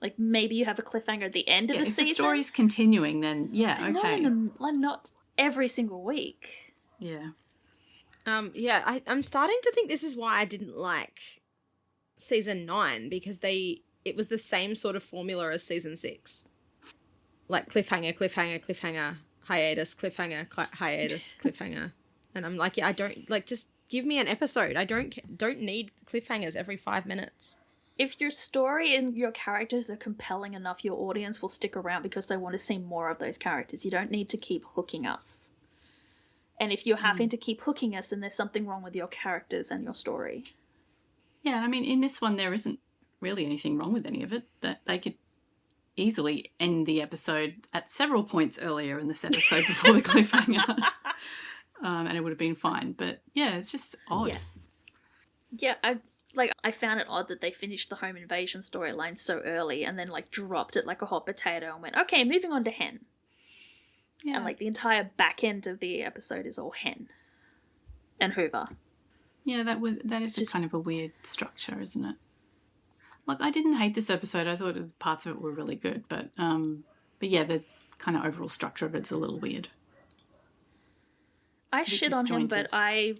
Like, maybe you have a cliffhanger at the end of the if season. the story's continuing, then yeah, okay. Not every single week. Yeah. I'm starting to think this is why I didn't like season 9, because it was the same sort of formula as season 6. Like cliffhanger, hiatus, cliffhanger, hiatus, cliffhanger. And I'm like, yeah, I don't, like, just give me an episode. I don't need cliffhangers every 5 minutes. If your story and your characters are compelling enough, your audience will stick around because they want to see more of those characters. You don't need to keep hooking us. And if you're having to keep hooking us, then there's something wrong with your characters and your story. Yeah, I mean, in this one, there isn't really anything wrong with any of it. That they could easily end the episode at several points earlier in this episode before the cliffhanger. And it would have been fine. But yeah, it's just odd. Yes. Yeah, I found it odd that they finished the home invasion storyline so early and then, like, dropped it like a hot potato and went, okay, moving on to Hen. Yeah. And, like, the entire back end of the episode is all Hen and Hoover. Yeah, that is just kind of a weird structure, isn't it? Like, I didn't hate this episode. I thought parts of it were really good, but yeah, the kind of overall structure of it's a little weird. I shit on him, but I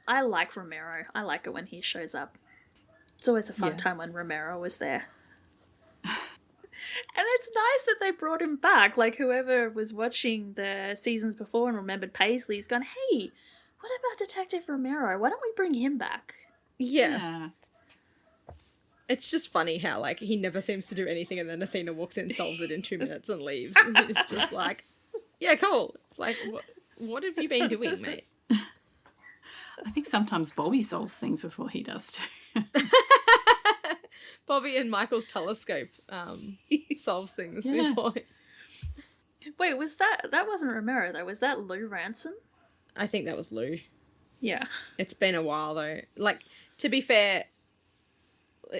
like Romero. I like it when he shows up. It's always a fun time when Romero was there. And it's nice that they brought him back. Like, whoever was watching the seasons before and remembered Paisley's gone, hey, what about Detective Romero? Why don't we bring him back? Yeah. It's just funny how, like, he never seems to do anything and then Athena walks in, solves it in 2 minutes and leaves. And it's just like, yeah, cool. It's like, what have you been doing, mate? I think sometimes Bobby solves things before he does too. Bobby and Michael's telescope solves things before. Wait, was that wasn't Romero though? Was that Lou Ransom? I think that was Lou. Yeah. It's been a while though. Like, to be fair,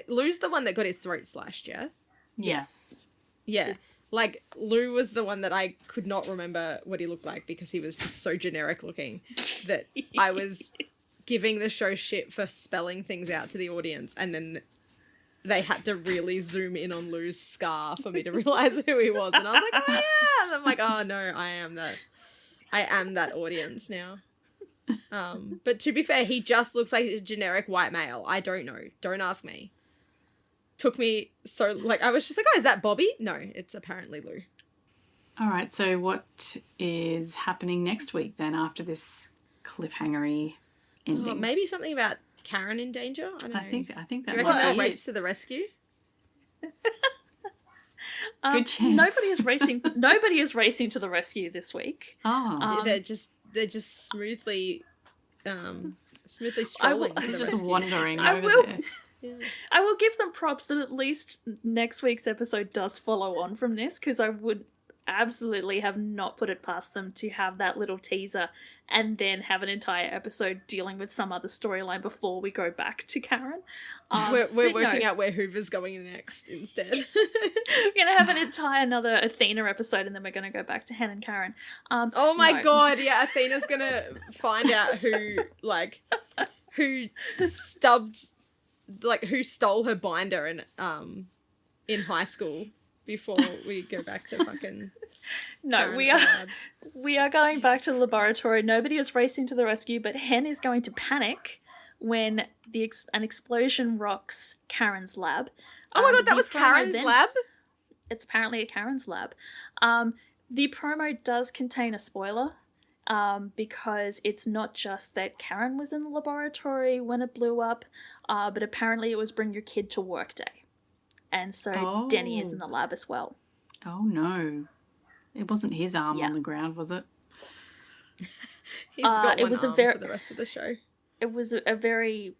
Lou's the one that got his throat slashed, yeah? Yes. Yeah. Like, Lou was the one that I could not remember what he looked like because he was just so generic looking that I was giving the show shit for spelling things out to the audience, and then they had to really zoom in on Lou's scar for me to realise who he was. And I was like, oh yeah! And I'm like, oh no, I am that audience now. But to be fair, he just looks like a generic white male. I don't know. Don't ask me. Took me so, like, I was just like, oh, is that Bobby? No, it's apparently Lou. All right, so what is happening next week then after this cliffhangery ending? Oh, maybe something about Karen in danger? I don't know. I think Do that you might reckon be that it. race to the rescue? Good chance. Nobody is racing to the rescue this week. Oh. They're just smoothly strolling to the just rescue. wandering I over will- there. Yeah. I will give them props that at least next week's episode does follow on from this, because I would absolutely have not put it past them to have that little teaser and then have an entire episode dealing with some other storyline before we go back to Karen. We're but working no. out where Hoover's going next instead. We're going to have an entire another Athena episode, and then we're going to go back to Hen and Karen. Oh my no. god, yeah, Athena's gonna find out who stole her binder in high school before we go back to fucking No, Karen we are going back to the laboratory. Nobody is racing to the rescue, but Hen is going to panic when an explosion rocks Karen's lab. Oh my god, that the was promo Karen's then- lab? It's apparently a Karen's lab. The promo does contain a spoiler, because it's not just that Karen was in the laboratory when it blew up, but apparently it was Bring Your Kid to Work Day. And so Denny is in the lab as well. Oh, no. It wasn't his arm Yeah. on the ground, was it? He's got it one was a arm ver- for the rest of the show. It was a very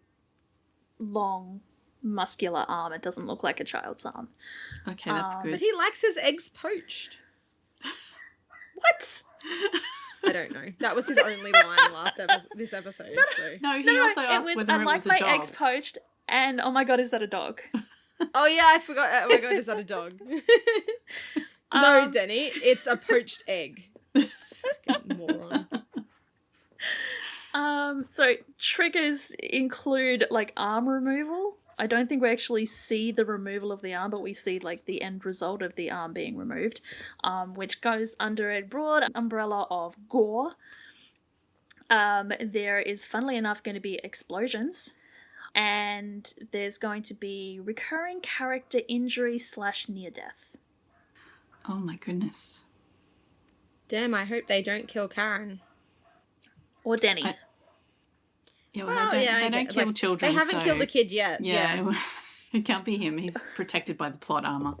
long, muscular arm. It doesn't look like a child's arm. Okay, that's good. But he likes his eggs poached. What? I don't know. That was his only line this episode. So. No, he also asked whether I it like was a my dog. eggs poached, and oh my god, is that a dog? Oh yeah, I forgot. Oh my god, is that a dog? No, Denny, it's a poached egg. Fucking moron. So triggers include like arm removal. I don't think we actually see the removal of the arm, but we see like the end result of the arm being removed, which goes under a broad umbrella of gore. There is, funnily enough, going to be explosions, and there's going to be recurring character injury / near death. Oh, my goodness. Damn, I hope they don't kill Karen. Or Denny. Yeah, well, they don't kill children. They haven't killed the kid yet. Yeah. It can't be him. He's protected by the plot armor.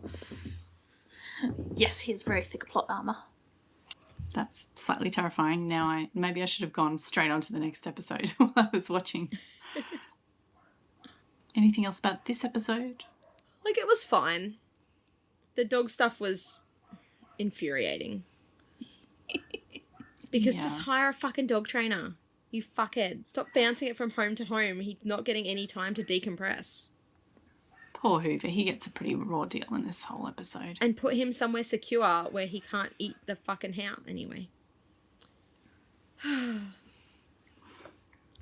Yes, he has very thick plot armor. That's slightly terrifying. Now, maybe I should have gone straight on to the next episode while I was watching. Anything else about this episode? Like, it was fine. The dog stuff was infuriating. Because just hire a fucking dog trainer. You fuckhead. Stop bouncing it from home to home. He's not getting any time to decompress. Poor Hoover. He gets a pretty raw deal in this whole episode. And put him somewhere secure where he can't eat the fucking house anyway.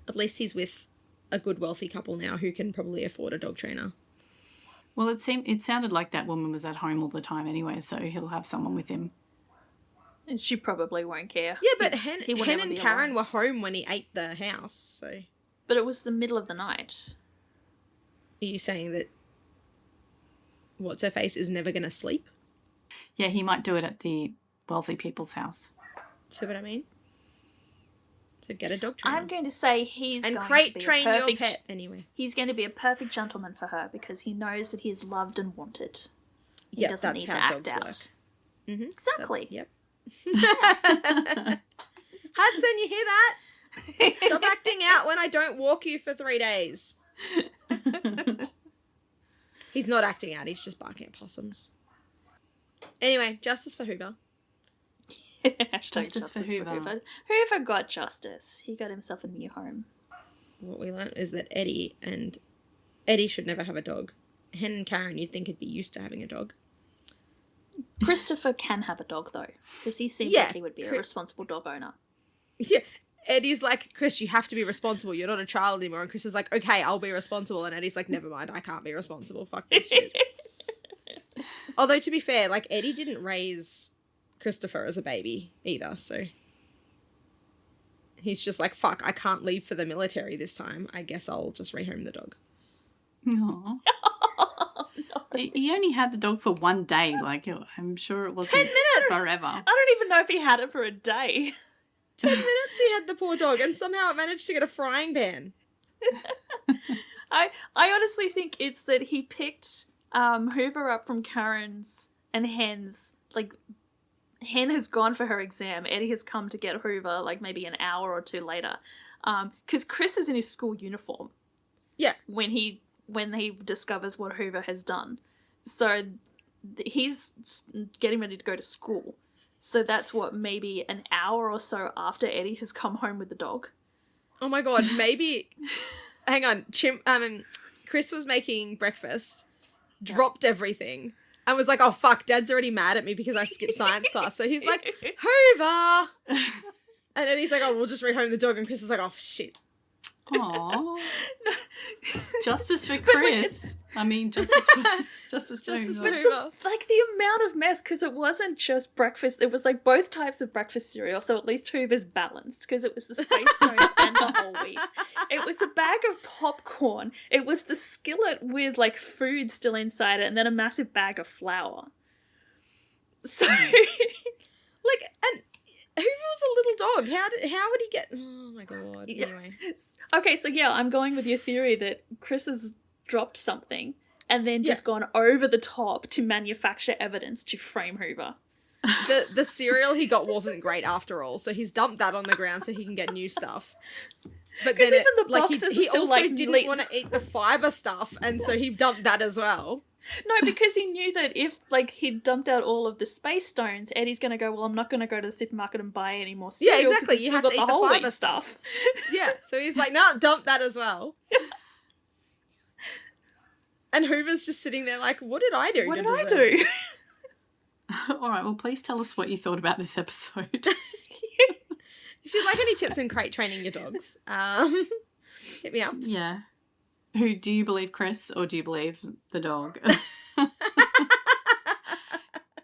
At least he's with a good wealthy couple now who can probably afford a dog trainer. Well, it sounded like that woman was at home all the time anyway, so he'll have someone with him. And she probably won't care. Yeah, but Hen wouldn't ever and be Karen alone. were home when he ate the house, so... Are But it was the middle of the night. you saying that What's-Her-Face is never going to sleep? Yeah, he might do it at the wealthy people's house. See what I mean? So get a dog trainer. I'm going to say he's and going crate to be train a perfect... your pet anyway. He's going to be a perfect gentleman for her because he knows that he is loved and wanted. He Yep, doesn't that's need to how act dogs out. work. Mm-hmm. Exactly. Yep. Hudson, you hear that? Stop acting out when I don't walk you for 3 days. He's not acting out, he's just barking at possums. Anyway, justice for Hoover. Hashtag Justice for Hoover. Hoover got justice. He got himself a new home. What we learnt is that Eddie should never have a dog. Hen and Karen, you'd think, would be used to having a dog. Christopher can have a dog though, because he seems like he would be a responsible dog owner. Yeah. Eddie's like, Chris, you have to be responsible. You're not a child anymore. And Chris is like, okay, I'll be responsible. And Eddie's like, never mind, I can't be responsible. Fuck this shit. Although, to be fair, like, Eddie didn't raise Christopher as a baby either, so... He's just like, fuck, I can't leave for the military this time. I guess I'll just rehome the dog. Aww. He only had the dog for 1 day. Like, I'm sure it wasn't 10 minutes! forever. I don't even know if he had it for a day. 10 minutes he had the poor dog, and somehow it managed to get a frying pan. I honestly think it's that he picked Hoover up from Karen's and Hen's. Like, Hen has gone for her exam. Eddie has come to get Hoover, like, maybe an hour or two later. Because Chris is in his school uniform. Yeah. When he discovers what Hoover has done. So he's getting ready to go to school. So that's what, maybe an hour or so after Eddie has come home with the dog. Oh my god, maybe... Hang on, Chris was making breakfast, dropped everything, and was like, oh fuck, Dad's already mad at me because I skipped science class. So he's like, Hoover! And then he's like, oh, we'll just rehome the dog. And Chris is like, oh shit. Aww. Justice for Chris. Justice for Hoover. Like, the amount of mess, because it wasn't just breakfast, it was like both types of breakfast cereal, so at least Hoover's balanced, because it was the Space Stones and the whole wheat. It was a bag of popcorn, it was the skillet with, like, food still inside it, and then a massive bag of flour. So... Like, and Hoover was a little dog. How would he get... Oh my god, anyway. Okay, so yeah, I'm going with your theory that Chris has dropped something, and then just gone over the top to manufacture evidence to frame Hoover. The cereal he got wasn't great after all, so he's dumped that on the ground so he can get new stuff. But then even the boxes he are still, also like, didn't want to eat the fiber stuff, and so he dumped that as well. No, because he knew that if, like, he'd dumped out all of the space stones, Eddie's going to go, well, I'm not going to go to the supermarket and buy any more cereal. Yeah, exactly. You You have have got to eat the the whole fiber wheat stuff. Yeah, so he's like, no, dump that as well. And Hoover's just sitting there like, what did I do What to did I deserve do? this? All right, well, please tell us what you thought about this episode. If you'd like any tips in crate training your dogs, hit me up. Yeah. Who do you believe, Chris, or do you believe the dog?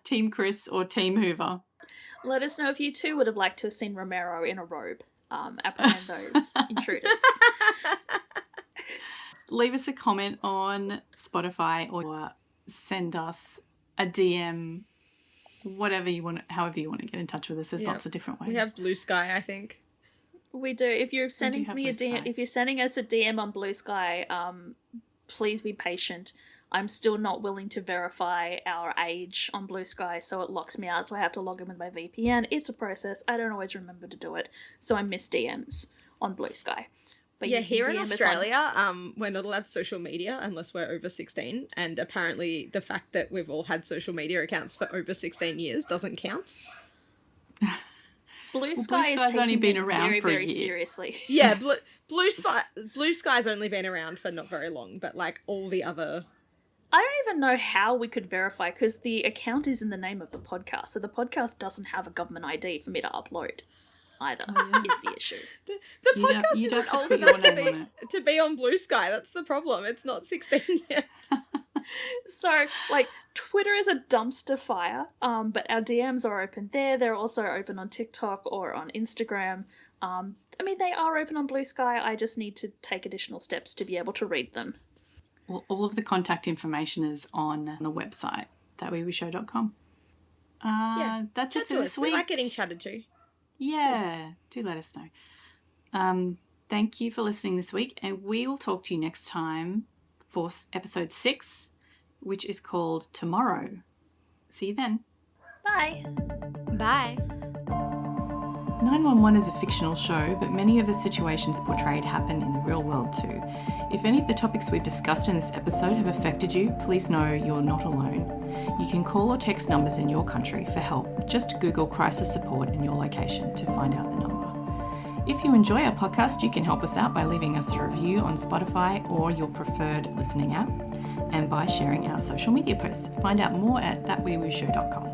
Team Chris or Team Hoover? Let us know if you too would have liked to have seen Romero in a robe apprehend those intruders. Leave us a comment on Spotify or send us a DM, whatever you want, however you want to get in touch with us. There's lots of different ways. We have Blue Sky, I think. We do. If you're sending have me a Blue DM, Sky. if you're sending us a DM on Blue Sky, please be patient. I'm still not willing to verify our age on Blue Sky, so it locks me out, so I have to log in with my VPN. It's a process. I don't always remember to do it, so I miss DMs on Blue Sky. But Yeah, you can here in DM us on- Australia, we're not allowed social media unless we're over 16, and apparently the fact that we've all had social media accounts for over 16 years doesn't count. Blue Blue Sky is Sky's only taking been it around very, for a very year. seriously. Yeah, Blue Sky's only been around for not very long, but like all the other... I don't even know how we could verify, because the account is in the name of the podcast, so the podcast doesn't have a government ID for me to upload either, is the issue. The You'd podcast have- you'd have isn't to old put your enough name on to be on Blue Sky. That's the problem. It's not 16 yet. So, like, Twitter is a dumpster fire, but our DMs are open there. They're also open on TikTok or on Instagram. I mean, they are open on Blue Sky. I just need to take additional steps to be able to read them. Well, all of the contact information is on the website, thatweewoo.com. That's it for this We week. like getting chatted to. Yeah, do let us know. Thank you for listening this week, and we will talk to you next time for episode 6, which is called Tomorrow. See you then. Bye! Bye. 911 is a fictional show, but many of the situations portrayed happen in the real world too. If any of the topics we've discussed in this episode have affected you, please know you're not alone. You can call or text numbers in your country for help. Just Google crisis support in your location to find out the number. If you enjoy our podcast, you can help us out by leaving us a review on Spotify or your preferred listening app, and by sharing our social media posts. Find out more at thatweewooshow.com.